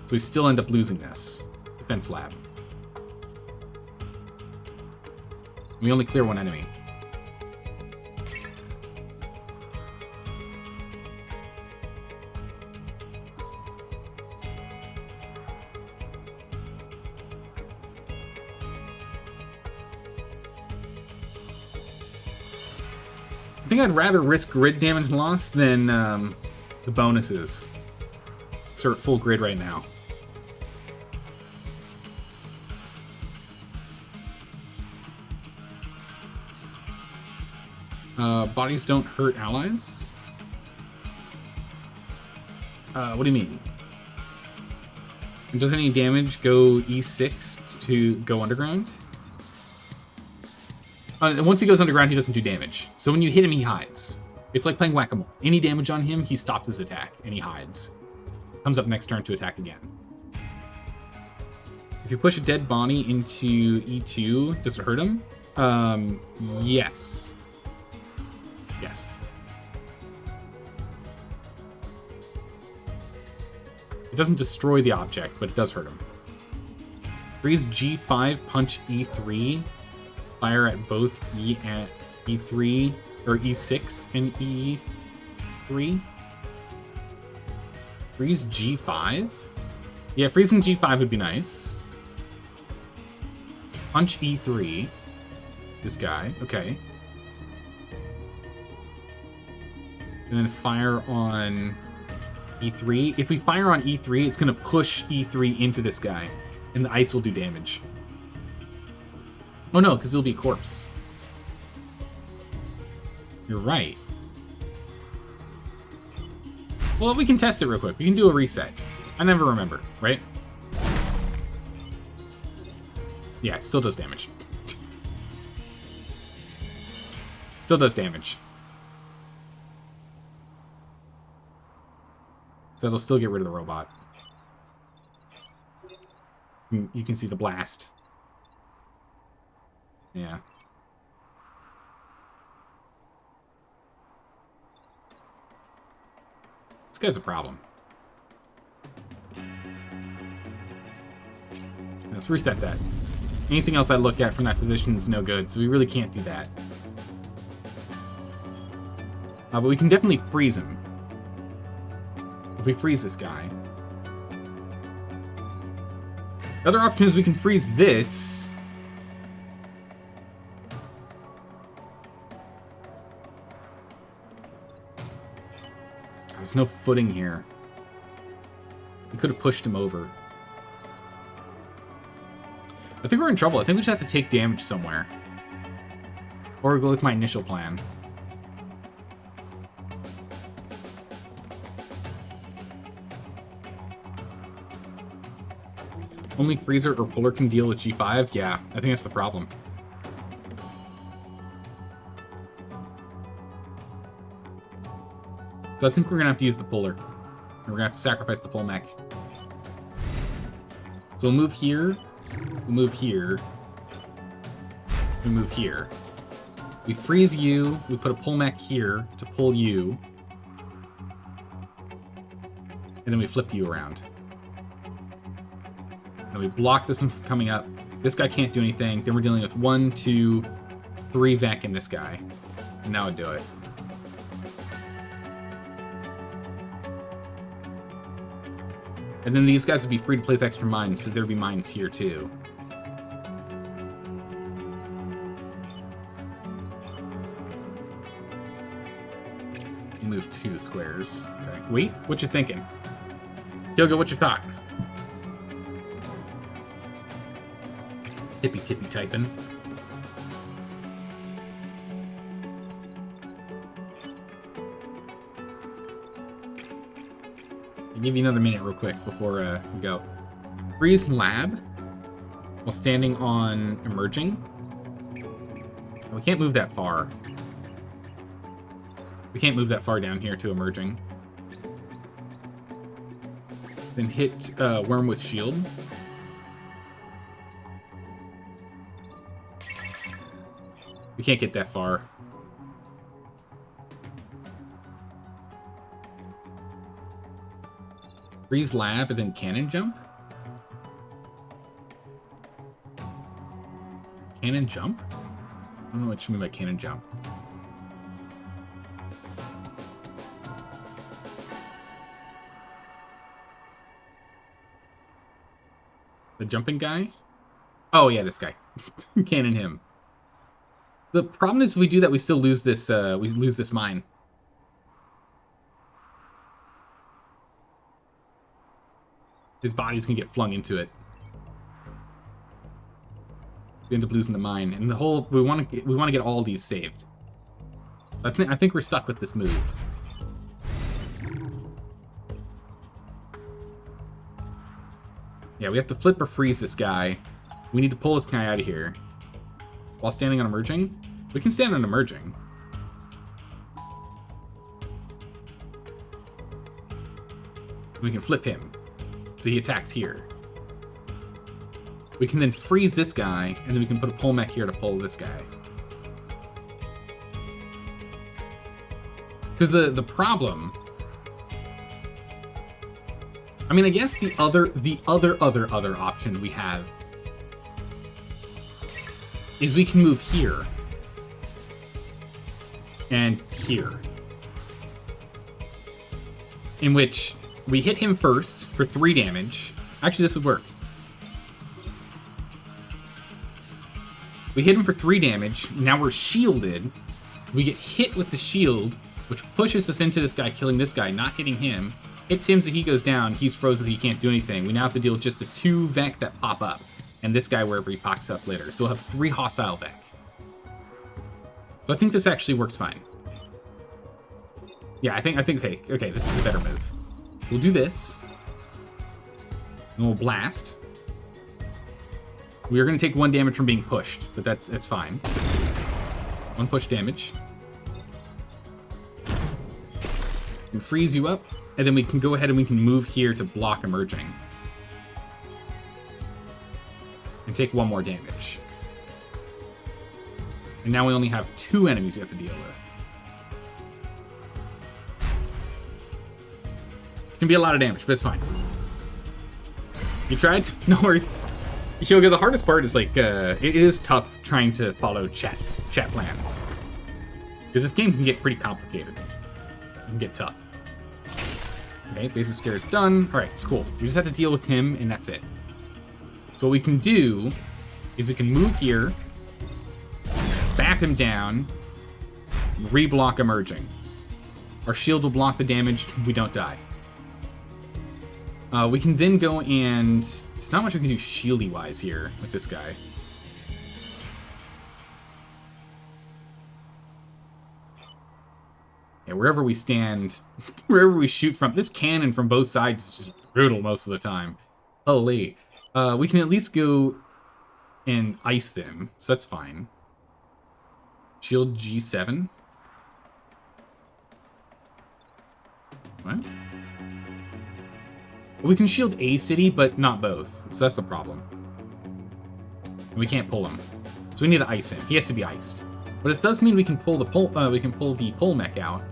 So we still end up losing this. Defense lab. We only clear 1 enemy. I think I'd rather risk grid damage loss than the bonuses. So we're at full grid right now. Bodies don't hurt allies? What do you mean? Does any damage go E6 to go underground? Once he goes underground, he doesn't do damage. So when you hit him, he hides. It's like playing whack-a-mole. Any damage on him, he stops his attack, and he hides. Comes up next turn to attack again. If you push a dead body into E2, does it hurt him? Yes. Yes. It doesn't destroy the object, but it does hurt him. Freeze G5, punch E3. Fire at both E3 or E6 and E3. Freeze G5? Yeah, freezing G5 would be nice. Punch E3. This guy, okay. And then fire on E3. If we fire on E3, it's going to push E3 into this guy, and the ice will do damage. Oh no, because it'll be a corpse. You're right. Well, we can test it real quick. We can do a reset. I never remember, right? Yeah, it still does damage. Still does damage. So it'll still get rid of the robot. You can see the blast. Yeah. This guy's a problem. Let's reset that. Anything else I look at from that position is no good, so we really can't do that. But we can definitely freeze him. If we freeze this guy. The other option is we can freeze this. There's no footing here. We could have pushed him over. I think we're in trouble. I think we just have to take damage somewhere. Or go with my initial plan. Only freezer or puller can deal with G5? Yeah, I think that's the problem. So I think we're going to have to use the puller. And we're going to have to sacrifice the pull mech. So we'll move here. We'll move here. We move here. We freeze you. We put a pull mech here to pull you. And then we flip you around. And we block this one from coming up. This guy can't do anything. Then we're dealing with 1, 2, 3 Vec in this guy. And now I do it. And then these guys would be free to place extra mines, so there'd be mines here too. You move 2 squares. Okay. Wait, what you thinking? Yoga, what's your thought? Tippy typing. give you another minute real quick before we go. Freeze lab while standing on emerging. We can't move that far. We can't move that far down here to emerging. Then hit worm with shield. We can't get that far. Freeze lab and then cannon jump? Cannon jump? I don't know what you mean by cannon jump. The jumping guy? Oh yeah, this guy. Cannon him. The problem is if we do that, we still lose this, we lose this mine. His body's gonna get flung into it. We end up losing the mine, and the whole we want to get all these saved. I think we're stuck with this move. Yeah, we have to flip or freeze this guy. We need to pull this guy out of here while standing on emerging. We can stand on emerging. We can flip him. So he attacks here. We can then freeze this guy, and then we can put a pull mech here to pull this guy. Because the problem... I mean, I guess the other option we have is we can move here. And here. In which... we hit him first for 3 damage. Actually, this would work. We hit him for 3 damage. Now we're shielded. We get hit with the shield, which pushes us into this guy, killing this guy, not hitting him. Hits him so he goes down. He's frozen, he can't do anything. We now have to deal with just the 2 Vec that pop up. And this guy wherever he pops up later. So we'll have 3 hostile Vec. So I think this actually works fine. Yeah, I think okay, this is a better move. We'll do this. And we'll blast. We are going to take 1 damage from being pushed, but that's fine. 1 push damage. And freeze you up, and then we can go ahead and we can move here to block emerging. And take 1 more damage. And now we only have 2 enemies we have to deal with. Can be a lot of damage, but it's fine. You tried? No worries. Hyoga, the hardest part is like, it is tough trying to follow chat plans. Because this game can get pretty complicated. It can get tough. Okay, basic scare is done. Alright, cool. We just have to deal with him, and that's it. So what we can do is we can move here, bap him down, re-block emerging. Our shield will block the damage, we don't die. We can then go and... there's not much we can do shieldy-wise here with this guy. Yeah, wherever we stand, wherever we shoot from, this cannon from both sides is just brutal most of the time. Holy. We can at least go and ice them, so that's fine. Shield G7. What? We can shield a city, but not both, so that's the problem. And we can't pull him, so we need to ice him. He has to be iced, but it does mean we can pull the pull mech out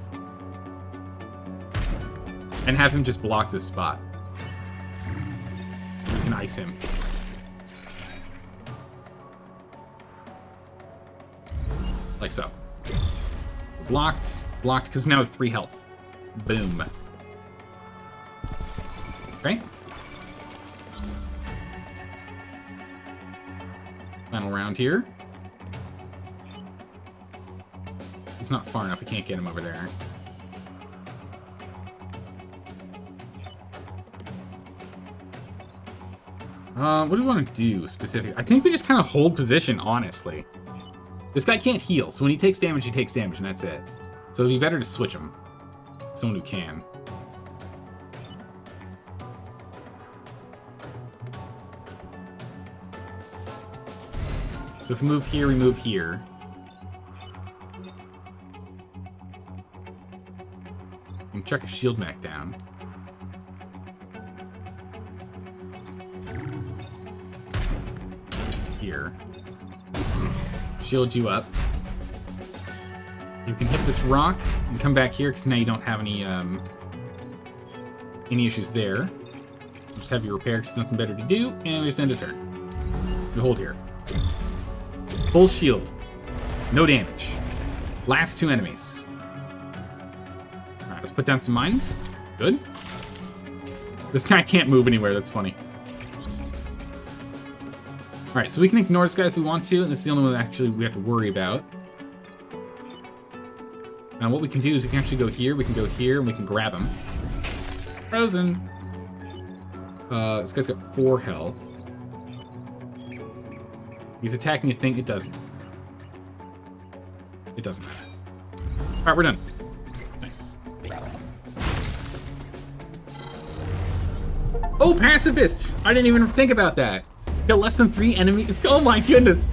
and have him just block this spot. We can ice him. Like so. Blocked, because now we have 3 health. Boom. Okay. Final round here. It's not far enough. We can't get him over there. What do we want to do specifically? I think we just kind of hold position, honestly. This guy can't heal, so when he takes damage, and that's it. So it'd be better to switch him. Someone who can. So if we move here, we move here. And chuck a shield mech down. Here. Shield you up. You can hit this rock and come back here because now you don't have any issues there. Just have your repair because there's nothing better to do, and we just end a turn. You hold here. Full shield. No damage. Last 2 enemies. Alright, let's put down some mines. Good. This guy can't move anywhere, that's funny. Alright, so we can ignore this guy if we want to, and this is the only one that actually we have to worry about. Now what we can do is we can actually go here, we can go here, and we can grab him. Frozen! This guy's got 4 health. He's attacking a thing, it doesn't. It doesn't matter. Alright, we're done. Nice. Oh, pacifist! I didn't even think about that. Kill less than 3 enemies. Oh my goodness!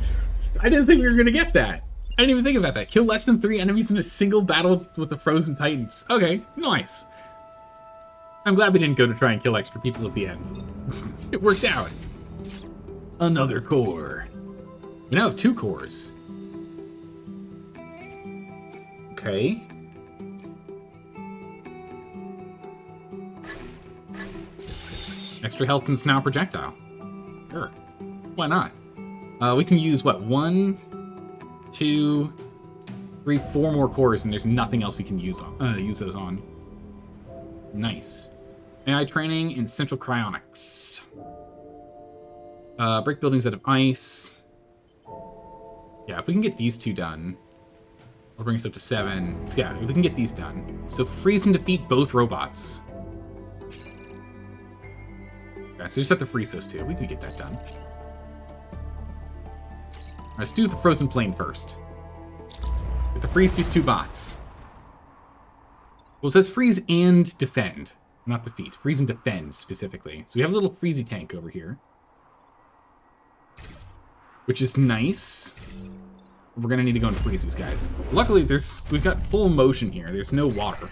I didn't think we were gonna get that. I didn't even think about that. Kill less than 3 enemies in a single battle with the Frozen Titans. Okay, nice. I'm glad we didn't go to try and kill extra people at the end. It worked out. Another core. We now have 2 cores. Okay. Extra health and now projectile. Sure. Why not? We can use, what, 1, 2, 3, 4 more cores, and there's nothing else you can use those on. Nice. AI training and central cryonics. Break buildings out of ice. Yeah, if we can get these 2 done, I'll bring us up to 7. So yeah, if we can get these done. So freeze and defeat both robots. Okay, so we just have to freeze those 2. We can get that done. Let's do the frozen plane first. We have to freeze these 2 bots. Well, it says freeze and defend, not defeat. Freeze and defend, specifically. So we have a little freezy tank over here. Which is nice. We're gonna need to go and freeze these guys. Luckily, we've got full motion here. There's no water.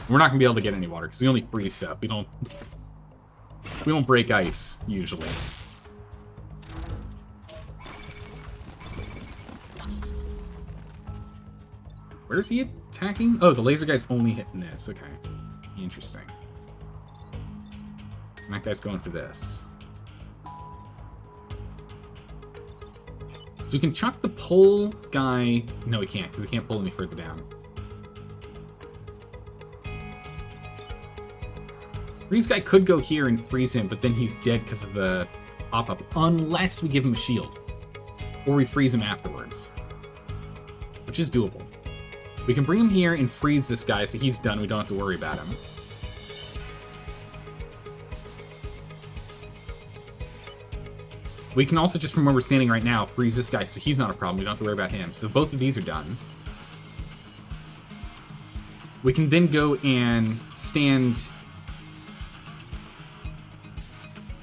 We're not gonna be able to get any water, because we only freeze stuff. We don't break ice, usually. Where's he attacking? Oh, the laser guy's only hitting this. Okay. Interesting. And that guy's going for this. So we can chuck the pole guy... No, we can't, because we can't pull any further down. Freeze guy could go here and freeze him, but then he's dead because of the pop-up. Unless we give him a shield. Or we freeze him afterwards. Which is doable. We can bring him here and freeze this guy so he's done. We don't have to worry about him. We can also, just from where we're standing right now, freeze this guy so he's not a problem. We don't have to worry about him. So both of these are done. We can then go and stand...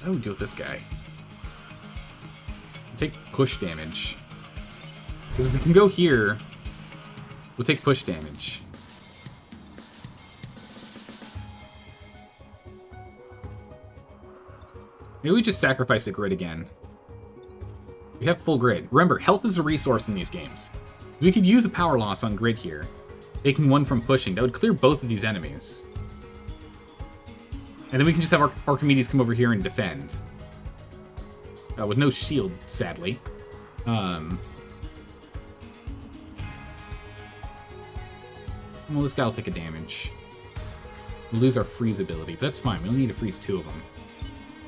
Oh, deal with this guy. Take push damage. Because if we can go here... We'll take push damage. Maybe we just sacrifice a grid again. We have full grid. Remember, health is a resource in these games. We could use a power loss on grid here, taking 1 from pushing. That would clear both of these enemies. And then we can just have Archimedes come over here and defend. With no shield, sadly. Well, this guy will take a damage. We'll lose our freeze ability, but that's fine. We only need to freeze 2 of them.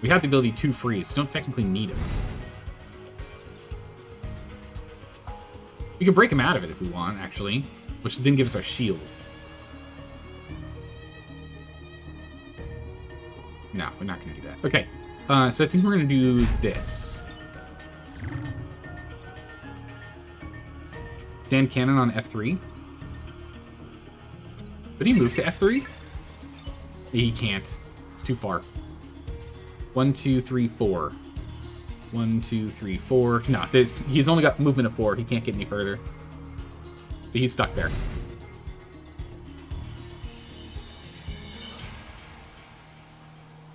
We have the ability to freeze, so don't technically need him. We can break him out of it if we want, actually, which then gives us our shield. No, we're not going to do that. Okay, so I think we're going to do this. Stand cannon on F3. Could he move to F3? He can't. It's too far. 1, 2, 3, 4. 1, 2, 3, 4. No, he's only got movement of 4. He can't get any further. So he's stuck there.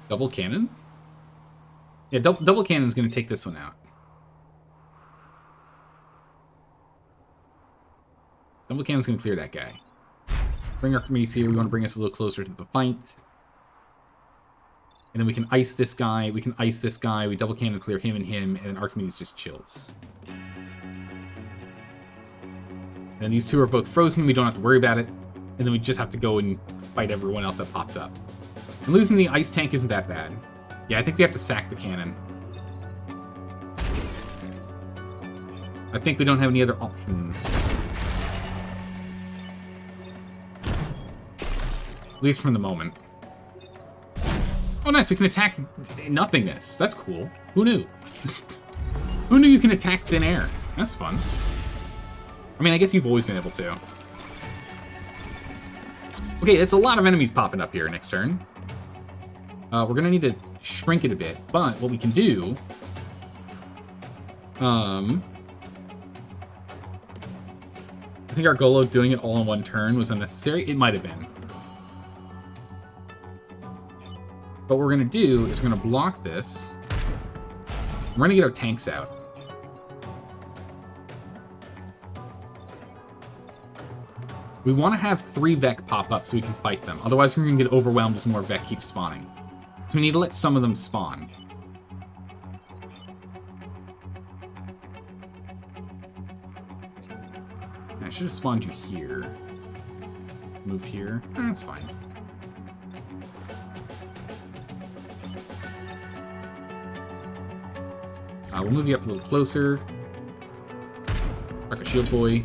Double cannon? Yeah, double cannon's going to take this one out. Double cannon's going to clear that guy. Bring Archimedes here. We want to bring us a little closer to the fight. And then we can ice this guy. We can ice this guy. We double cannon clear him, and then Archimedes just chills. And these two are both frozen. We don't have to worry about it. And then we just have to go and fight everyone else that pops up. And losing the ice tank isn't that bad. Yeah, I think we have to sack the cannon. I think we don't have any other options. At least from the moment. Oh, nice. We can attack nothingness. That's cool. Who knew? Who knew you can attack thin air? That's fun. I mean, I guess you've always been able to. Okay, it's a lot of enemies popping up here next turn. We're going to need to shrink it a bit. But what we can do... I think our goal of doing it all in one turn was unnecessary. It might have been. What we're going to do is we're going to block this. We're going to get our tanks out. We want to have 3 Vec pop up so we can fight them. Otherwise, we're going to get overwhelmed as more Vec keep spawning. So we need to let some of them spawn. I should have spawned you here. Moved here. That's fine. We'll move you up a little closer. Rocket Shield Boy.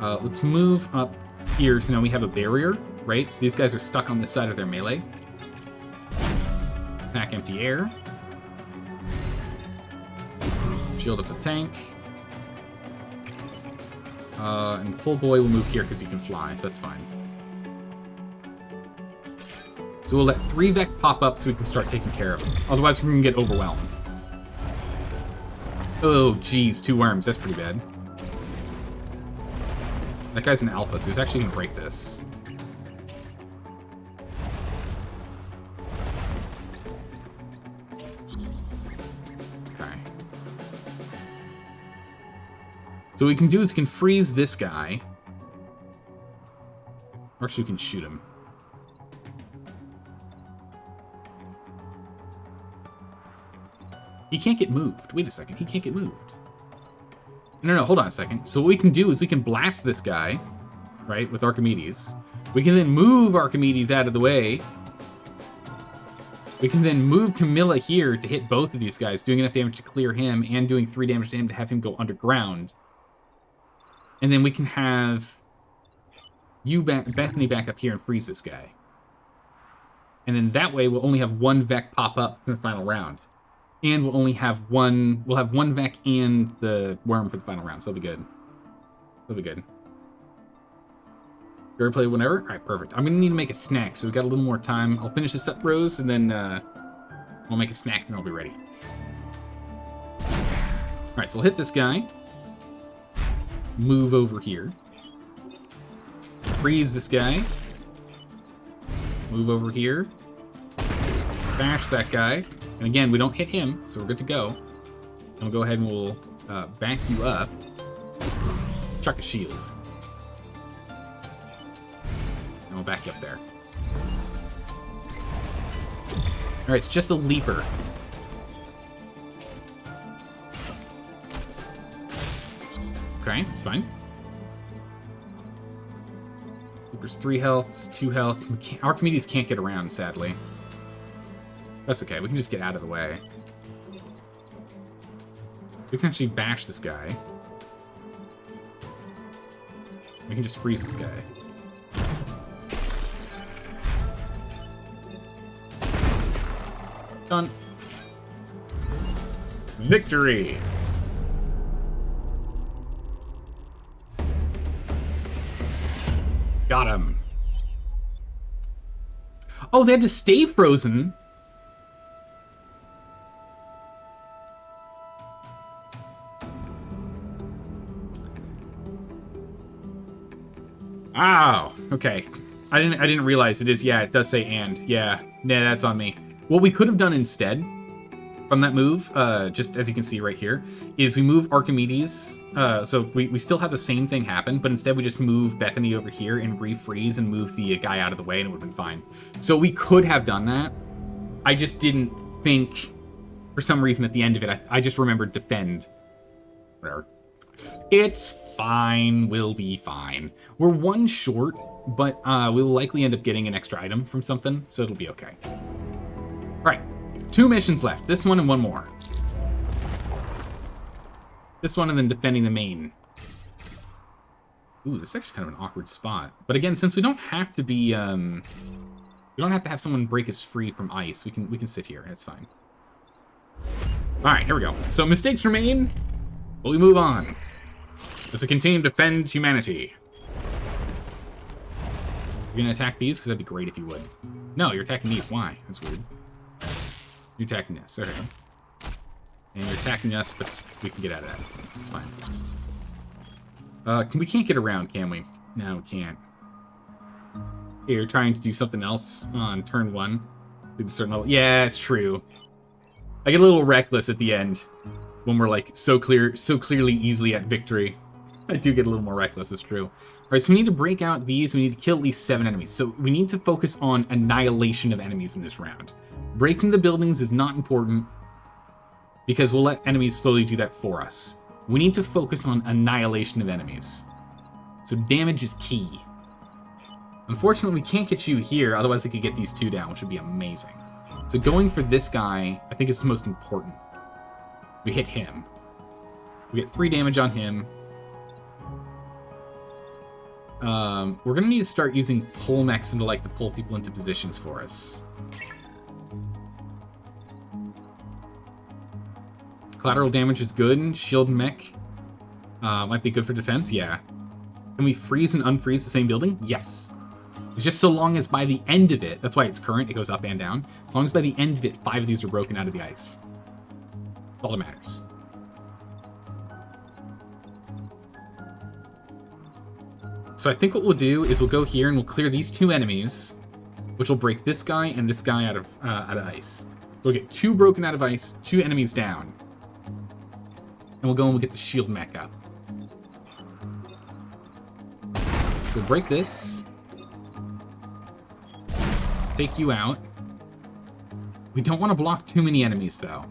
Let's move up here so now we have a barrier, right? So these guys are stuck on this side of their melee. Attack empty air. Shield up the tank. And Pull Boy will move here because he can fly, so that's fine. So we'll let 3 Vec pop up so we can start taking care of them. Otherwise, we're going to get overwhelmed. Oh, geez, 2 worms. That's pretty bad. That guy's an alpha, so he's actually going to break this. Okay. So what we can do is we can freeze this guy. Or actually, we can shoot him. He can't get moved. Wait a second. He can't get moved. No, hold on a second. So what we can do is we can blast this guy, right, with Archimedes. We can then move Archimedes out of the way. We can then move Camilla here to hit both of these guys, doing enough damage to clear him and doing 3 damage to him to have him go underground. And then we can have Bethany back up here and freeze this guy. And then that way we'll only have 1 Vec pop up in the final round. And we'll only have one Vec and the worm for the final round, so that'll be good. That'll be good. You ready to play whenever? Alright, perfect. I'm gonna need to make a snack, so we've got a little more time. I'll finish this up, Rose, and then I'll make a snack and I'll be ready. Alright, so we'll hit this guy. Move over here. Freeze this guy. Move over here. Bash that guy. And again, we don't hit him, so we're good to go. And we'll go ahead and we'll back you up. Chuck a shield. And we'll back you up there. Alright, it's just a leaper. Okay, it's fine. Leaper's 3 health, it's 2 health. Archimedes can't get around, sadly. That's okay, we can just get out of the way. We can actually bash this guy. We can just freeze this guy. Done. Victory! Got him. Oh, they had to stay frozen. Okay. I didn't realize it is, yeah, it does say and. Yeah, that's on me. What we could have done instead from that move, just as you can see right here, is we move Archimedes. So we still have the same thing happen, but instead we just move Bethany over here and refreeze and move the guy out of the way, and it would have been fine. So we could have done that. I just didn't think, for some reason at the end of it, I just remembered defend. Whatever. It's fine. We'll be fine. We're one short, but we'll likely end up getting an extra item from something, so it'll be okay. All right. 2 missions left. This one and one more. This one and then defending the main. Ooh, this is actually kind of an awkward spot. But again, since we don't have to be, we don't have to have someone break us free from ice. We can sit here. It's fine. All right, here we go. So mistakes remain, but we move on as we continue to defend humanity. You're gonna attack these? Because that'd be great if you would. No, you're attacking these. Why? That's weird. You're attacking us. Okay. And you're attacking us, but we can get out of that. It's fine. We can't get around, can we? No, we can't. Hey, you're trying to do something else on turn 1. Yeah, it's true. I get a little reckless at the end when we're like so clearly easily at victory. I do get a little more reckless, it's true. All right, so we need to break out these. We need to kill at least 7 enemies. So we need to focus on annihilation of enemies in this round. Breaking the buildings is not important because we'll let enemies slowly do that for us. We need to focus on annihilation of enemies. So damage is key. Unfortunately, we can't get you here, otherwise I could get these 2 down, which would be amazing. So going for this guy, I think is the most important. We hit him. We get 3 damage on him. We're gonna need to start using pull mechs to like to pull people into positions for us. Collateral damage is good. Shield mech might be good for defense. Yeah. Can we freeze and unfreeze the same building? Yes. It's just so long as by the end of it, that's why it's current, it goes up and down. As long as by the end of it, 5 of these are broken out of the ice. That's all that matters. So I think what we'll do is we'll go here and we'll clear these 2 enemies, which will break this guy and this guy out of ice. So we'll get 2 broken out of ice, 2 enemies down. And we'll go and we'll get the shield mech up. So break this. Take you out. We don't want to block too many enemies, though.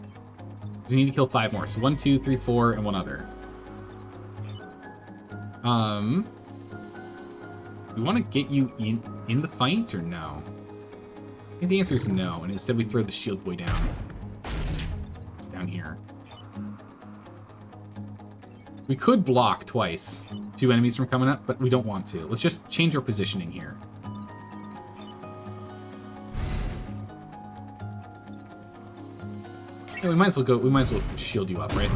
We need to kill 5 more. So 1, 2, 3, 4, and 1 other. We want to get you in the fight, or no? I think the answer is no, and instead we throw the shield boy down. Down here. We could block twice 2 enemies from coming up, but we don't want to. Let's just change our positioning here. Yeah, we might as well shield you up, right?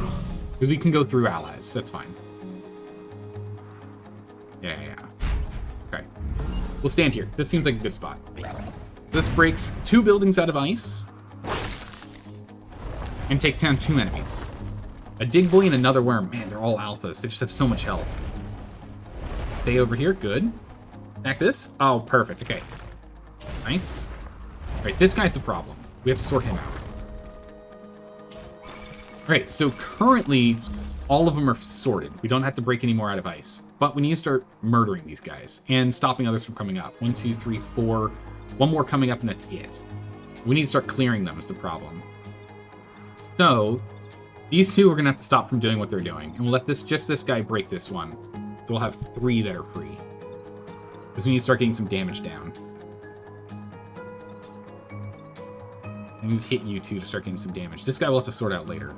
Because we can go through allies. That's fine. Yeah. Okay. We'll stand here. This seems like a good spot. So this breaks 2 buildings out of ice. And takes down 2 enemies. A dig boy and another worm. Man, they're all alphas. They just have so much health. Stay over here. Good. Attack this. Oh, perfect. Okay. Nice. All right, this guy's the problem. We have to sort him out. All right, so currently, all of them are sorted. We don't have to break any more out of ice. But we need to start murdering these guys and stopping others from coming up. 1, 2, 3, 4. 1 more coming up, and that's it. We need to start clearing them is the problem. So, these 2 are going to have to stop from doing what they're doing. And we'll let this guy break this one. So we'll have 3 that are free. Because we need to start getting some damage down. I need to hit you 2 to start getting some damage. This guy we'll have to sort out later.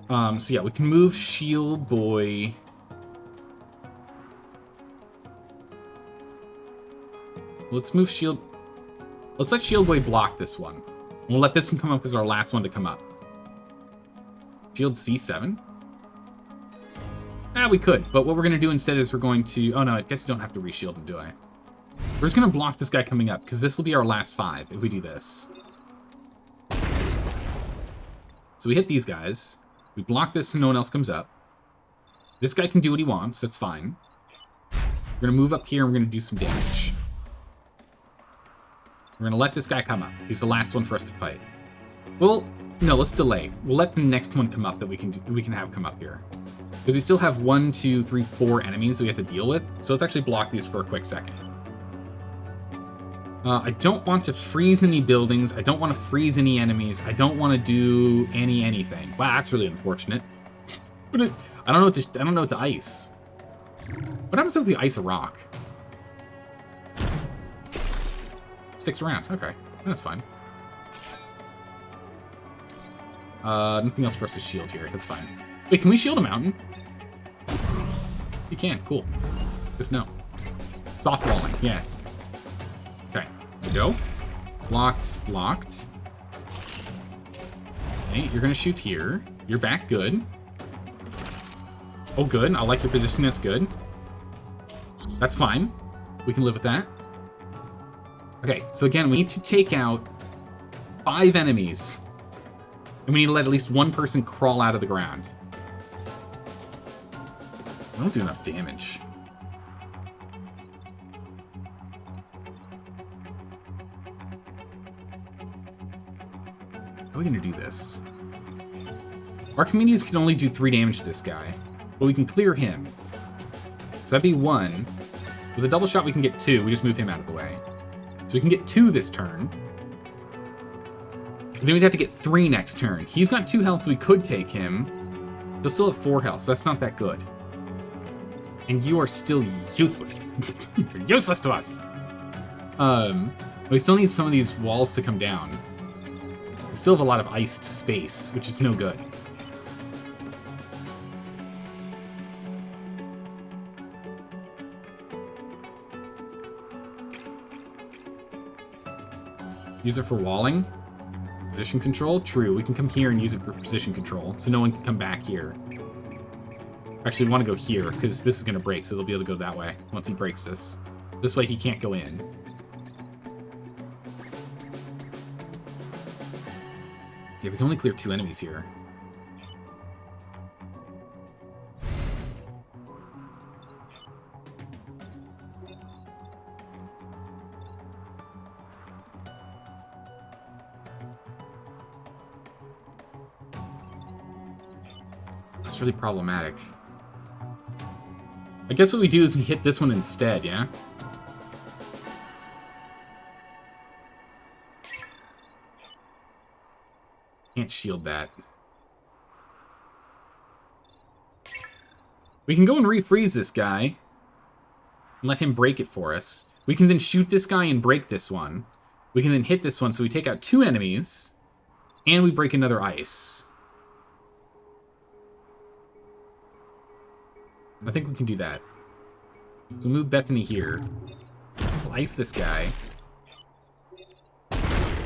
So yeah, we can move Shield Boy. Let's move Shield... Let's let Shield Boy block this one. We'll let this one come up as our last one to come up. Shield C7? We could, but what we're going to do instead is we're going to... Oh no, I guess you don't have to reshield him, do I? We're just going to block this guy coming up, because this will be our last 5 if we do this. So we hit these guys. We block this so no one else comes up. This guy can do what he wants. That's fine. We're going to move up here and we're going to do some damage. We're going to let this guy come up. He's the last one for us to fight. Well, no, let's delay. We'll let the next one come up that we can have come up here. Because we still have 1, 2, 3, 4 enemies that we have to deal with. So let's actually block these for a quick second. I don't want to freeze any buildings. I don't want to freeze any enemies. I don't want to do anything. Wow, that's really unfortunate. But I don't know what to ice. What happens if we ice a rock? Sticks around. Okay, that's fine. Nothing else for us to shield here. That's fine. Wait, can we shield a mountain? You can. Cool. Good to know. Soft walling. Yeah. Okay. There we go. Blocked. Blocked. Okay, you're gonna shoot here. You're back. Good. Oh, good. I like your position. That's good. That's fine. We can live with that. Okay, so again, we need to take out 5 enemies. And we need to let at least one person crawl out of the ground. I don't do enough damage. How are we going to do this? Archimedes can only do 3 damage to this guy. But we can clear him. So that'd be 1. With a double shot, we can get 2. We just move him out of the way. So we can get 2 this turn. But then we'd have to get 3 next turn. He's got 2 health, so we could take him. He'll still have 4 health, so that's not that good. And you are still useless. You're useless to us! We still need some of these walls to come down. We still have a lot of iced space, which is no good. Use it for walling. Position control? True. We can come here and use it for position control, so no one can come back here. Actually, we want to go here, because this is going to break, so they'll be able to go that way once he breaks this. This way he can't go in. Yeah, we can only clear 2 enemies here. That's really problematic. I guess what we do is we hit this one instead, yeah? Can't shield that. We can go and refreeze this guy and let him break it for us. We can then shoot this guy and break this one. We can then hit this one, so we take out 2 enemies, and we break another ice. I think we can do that. So move Bethany here. We'll ice this guy.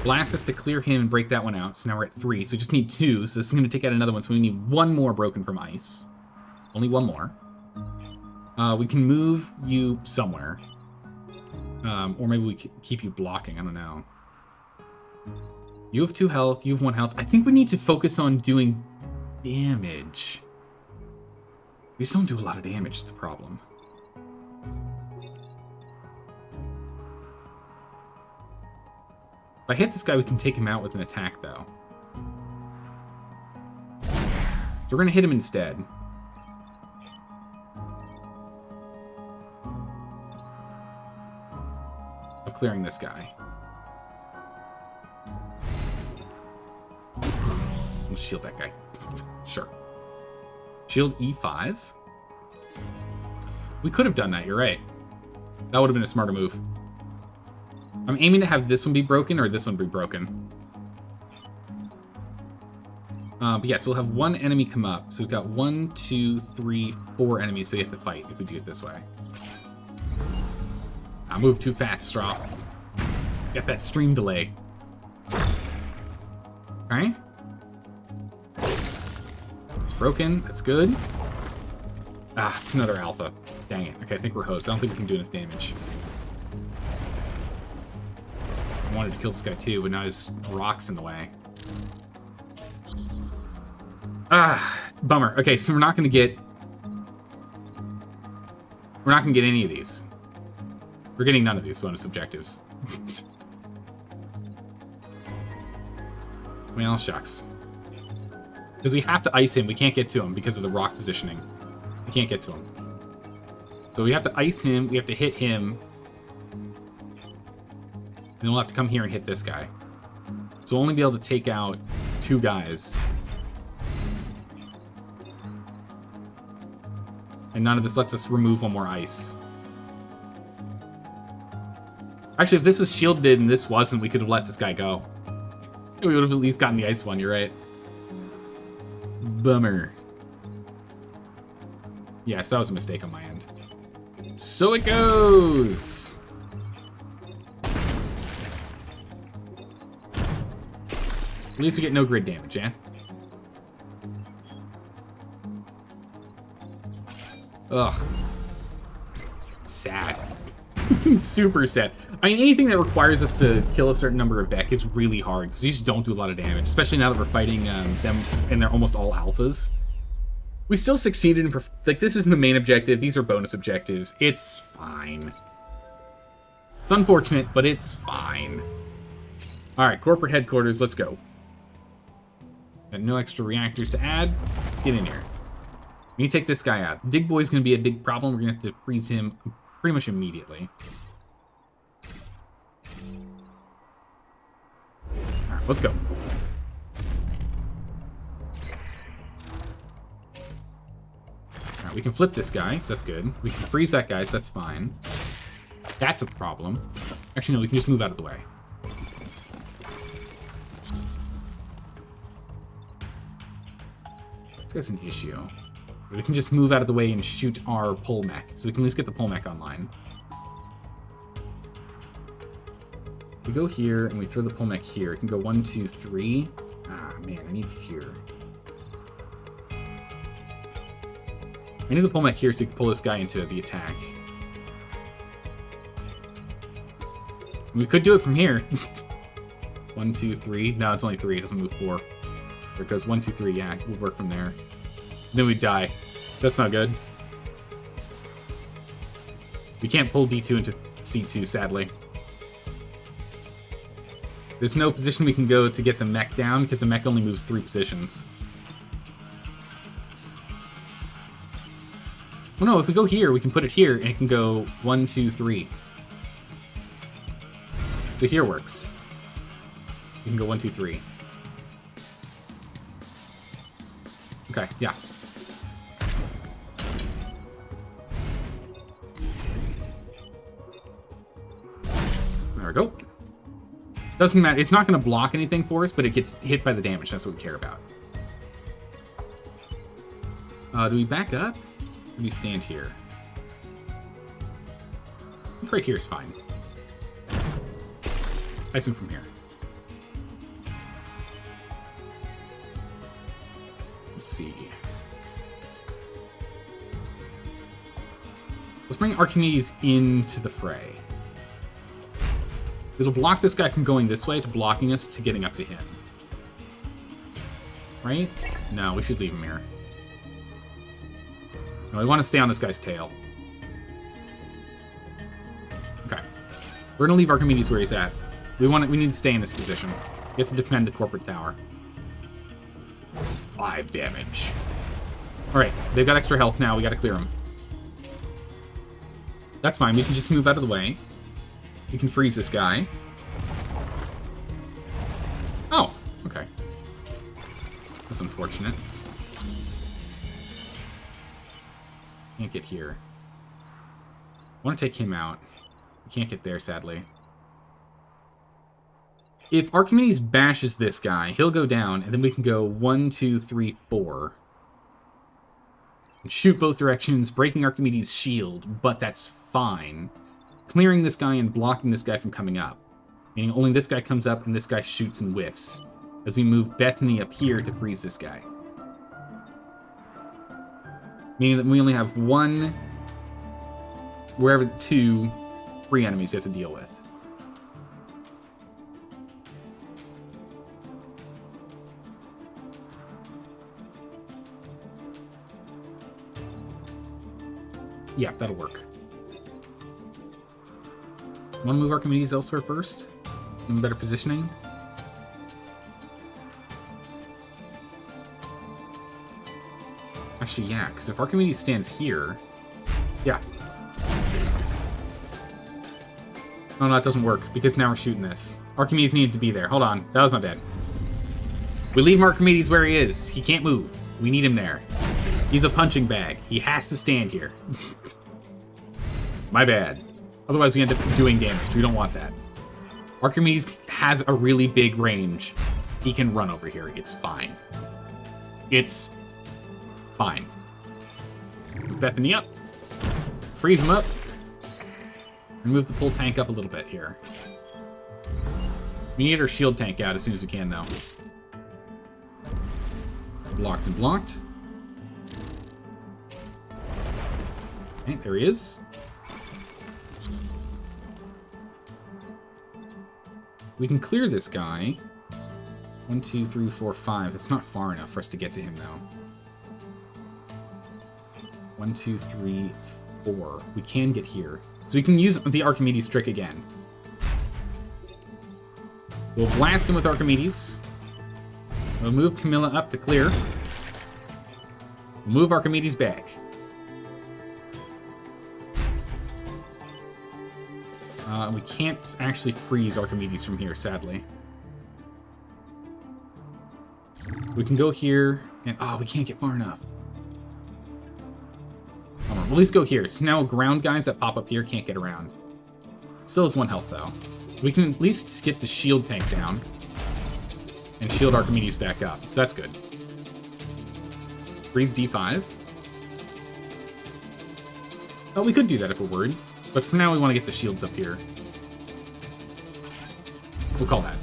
Blast us to clear him and break that one out. So now we're at 3. So we just need 2. So this is going to take out another one. So we need 1 more broken from ice. Only 1 more. We can move you somewhere. Or maybe we keep you blocking. I don't know. You have 2 health. You have 1 health. I think we need to focus on doing damage. We just don't do a lot of damage is the problem. If I hit this guy, we can take him out with an attack, though. So we're going to hit him instead. Of clearing this guy. We'll shield that guy. Sure. Shield E5? We could have done that, you're right. That would have been a smarter move. I'm aiming to have this one be broken or this one be broken. But yeah, so we'll have 1 enemy come up. So we've got 1, 2, 3, 4 enemies, so you have to fight if we do it this way. I move too fast, Straw. Got that stream delay. Alright. It's broken. That's good. Ah, it's another alpha. Dang it. Okay, I think we're hosed. I don't think we can do enough damage. I wanted to kill this guy too, but now there's rocks in the way. Ah, bummer. Okay, so we're not going to get We're not going to get any of these. We're getting none of these bonus objectives. Well, shucks. Because we have to ice him. We can't get to him because of the rock positioning. We can't get to him. So we have to ice him. We have to hit him. And then we'll have to come here and hit this guy. So we'll only be able to take out 2 guys. And none of this lets us remove 1 more ice. Actually, if this was shielded and this wasn't, we could have let this guy go. We would have at least gotten the ice one, you're right. Bummer. Yes, that was a mistake on my end. So it goes! At least we get no grid damage, yeah? Ugh. Sad. Super sad. I mean, anything that requires us to kill a certain number of Vec is really hard, because these just don't do a lot of damage, especially now that we're fighting them and they're almost all alphas. We still succeeded in... Like, this isn't the main objective. These are bonus objectives. It's fine. It's unfortunate, but it's fine. Alright, corporate headquarters, let's go. Got no extra reactors to add. Let's get in here. We need to take this guy out. Dig Boy's going to be a big problem. We're going to have to freeze him pretty much immediately. Alright, let's go. Alright, we can flip this guy, so that's good. We can freeze that guy, so that's fine. That's a problem. Actually, no, we can just move out of the way. This guy's an issue. We can just move out of the way and shoot our pole mech, so we can at least get the pole mech online. We go here, and we throw the pole mech here. It can go 1, 2, 3. Ah, man, I need it here. I need the pole mech here so we can pull this guy into the attack. We could do it from here. 1, 2, 3. No, it's only 3. It doesn't move 4. There it goes 1, 2, 3. Yeah, it would work from there. Then we'd die. That's not good. We can't pull D2 into C2, sadly. There's no position we can go to get the mech down, because the mech only moves 3 positions. Well, no, if we go here, we can put it here, and it can go 1, 2, 3. So here works. You can go 1, 2, 3. Okay, yeah. There we go. Doesn't matter. It's not going to block anything for us, but it gets hit by the damage. That's what we care about. Do we back up? Or do we stand here? I think right here is fine. Ice him from here. Let's see. Let's bring Archimedes into the fray. It'll block this guy from going this way to blocking us to getting up to him. Right? No, we should leave him here. No, we want to stay on this guy's tail. Okay. We're gonna leave Archimedes where he's at. We need to stay in this position. We have to defend the corporate tower. 5 damage. Alright, they've got extra health now. We gotta clear them. That's fine. We can just move out of the way. We can freeze this guy. Oh, okay. That's unfortunate. Can't get here. I want to take him out. We can't get there, sadly. If Archimedes bashes this guy, he'll go down, and then we can go 1, 2, 3, 4. And shoot both directions, breaking Archimedes' shield, but that's fine. Clearing this guy and blocking this guy from coming up. Meaning only this guy comes up and this guy shoots and whiffs. As we move Bethany up here to freeze this guy. Meaning that we only have 1, wherever 2, 3 enemies you have to deal with. Yeah, that'll work. Want to move Archimedes elsewhere first? In better positioning? Actually, yeah, because if Archimedes stands here... Yeah. Oh, no, that doesn't work, because now we're shooting this. Archimedes needed to be there. Hold on. That was my bad. We leave Archimedes where he is. He can't move. We need him there. He's a punching bag. He has to stand here. My bad. Otherwise, we end up doing damage. We don't want that. Archimedes has a really big range. He can run over here. It's fine. It's fine. Move Bethany up. Freeze him up. And move the pull tank up a little bit here. We need our shield tank out as soon as we can, though. Blocked and blocked. Okay, there he is. We can clear this guy. 1, 2, 3, 4, 5. That's not far enough for us to get to him, though. 1, 2, 3, 4. We can get here. So we can use the Archimedes trick again. We'll blast him with Archimedes. We'll move Camilla up to clear. We'll move Archimedes back. We can't actually freeze Archimedes from here, sadly. We can go here, and oh, we can't get far enough. We'll at least go here. So now ground guys that pop up here can't get around. Still has 1 health, though. We can at least get the shield tank down and shield Archimedes back up, so that's good. Freeze D5. Oh, we could do that if we're worried, but for now we want to get the shields up here. We'll call that.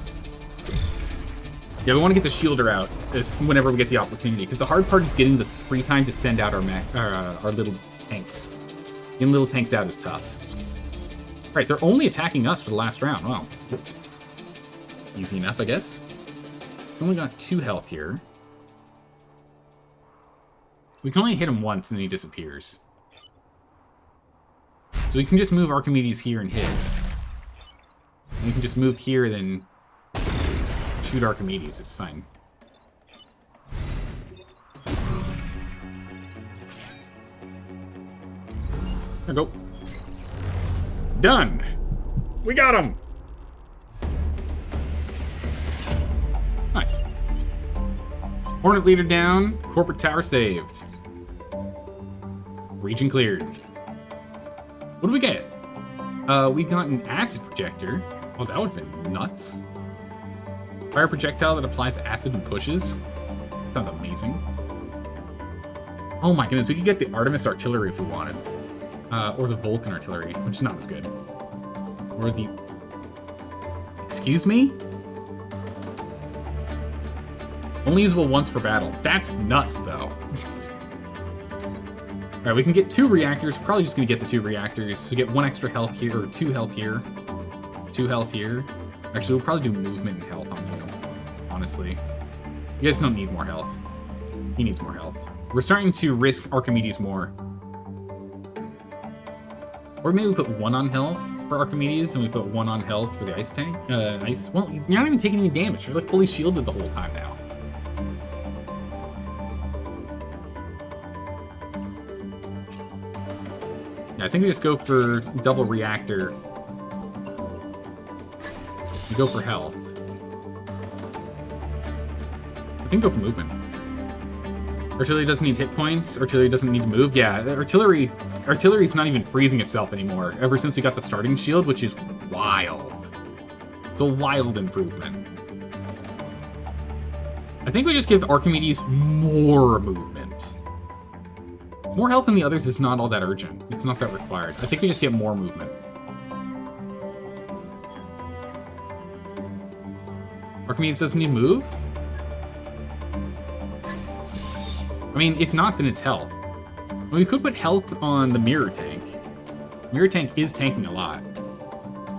Yeah, we want to get the shielder out whenever we get the opportunity, because the hard part is getting the free time to send out our little tanks. Getting little tanks out is tough. Right, they're only attacking us for the last round. Wow. Easy enough, I guess. It's only got 2 health here. We can only hit him once and then he disappears. So we can just move Archimedes here and hit. And we can just move here, then shoot Archimedes. It's fine. There we go. Done! We got him! Nice. Hornet leader down. Corporate tower saved. Region cleared. What do we get? We got an acid projector. Oh, that would have been nuts. Fire projectile that applies acid and pushes. Sounds amazing. Oh my goodness, we could get the Artemis artillery if we wanted. Or the Vulcan artillery, which is not as good. Or the... Excuse me? Only usable once per battle. That's nuts, though. Alright, we can get 2 reactors. We're probably just going to get the 2 reactors. So get 1 extra health here, or 2 health here. 2 health here. Actually, we'll probably do movement and health on you, honestly. You guys don't need more health. He needs more health. We're starting to risk Archimedes more. Or maybe we put 1 on health for Archimedes, and we put 1 on health for the ice tank. Well, you're not even taking any damage. You're like fully shielded the whole time now. Yeah, I think we just go for double reactor. We go for health. I think go for movement. Artillery doesn't need hit points. Artillery doesn't need to move. Yeah, the artillery's not even freezing itself anymore ever since we got the starting shield, which is wild. It's a wild improvement. I think we just give Archimedes more movement. More health than the others is not all that urgent. It's not that required. I think we just get more movement. Archimedes doesn't need to move? I mean, if not, then it's health. Well, we could put health on the mirror tank. Mirror tank is tanking a lot.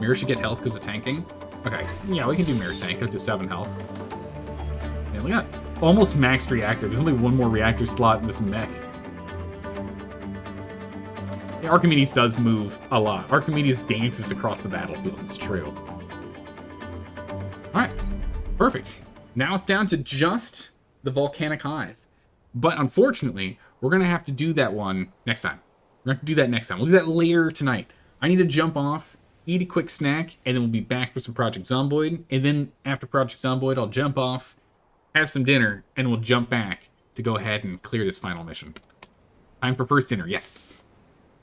Mirror should get health because of tanking. Okay, yeah, we can do mirror tank up to 7 health. Yeah, we got almost maxed reactor. There's only 1 more reactor slot in this mech. Archimedes does move a lot. Archimedes dances across the battlefield, it's true. Alright, perfect. Now it's down to just the volcanic hive. But unfortunately, we're going to have to do that one next time. We're going to do that next time. We'll do that later tonight. I need to jump off, eat a quick snack, and then we'll be back for some Project Zomboid. And then after Project Zomboid, I'll jump off, have some dinner, and we'll jump back to go ahead and clear this final mission. Time for first dinner, yes.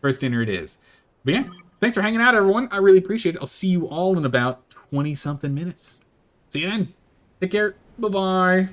First dinner it is. But yeah, thanks for hanging out, everyone. I really appreciate it. I'll see you all in about 20-something minutes. See you then. Take care. Bye-bye.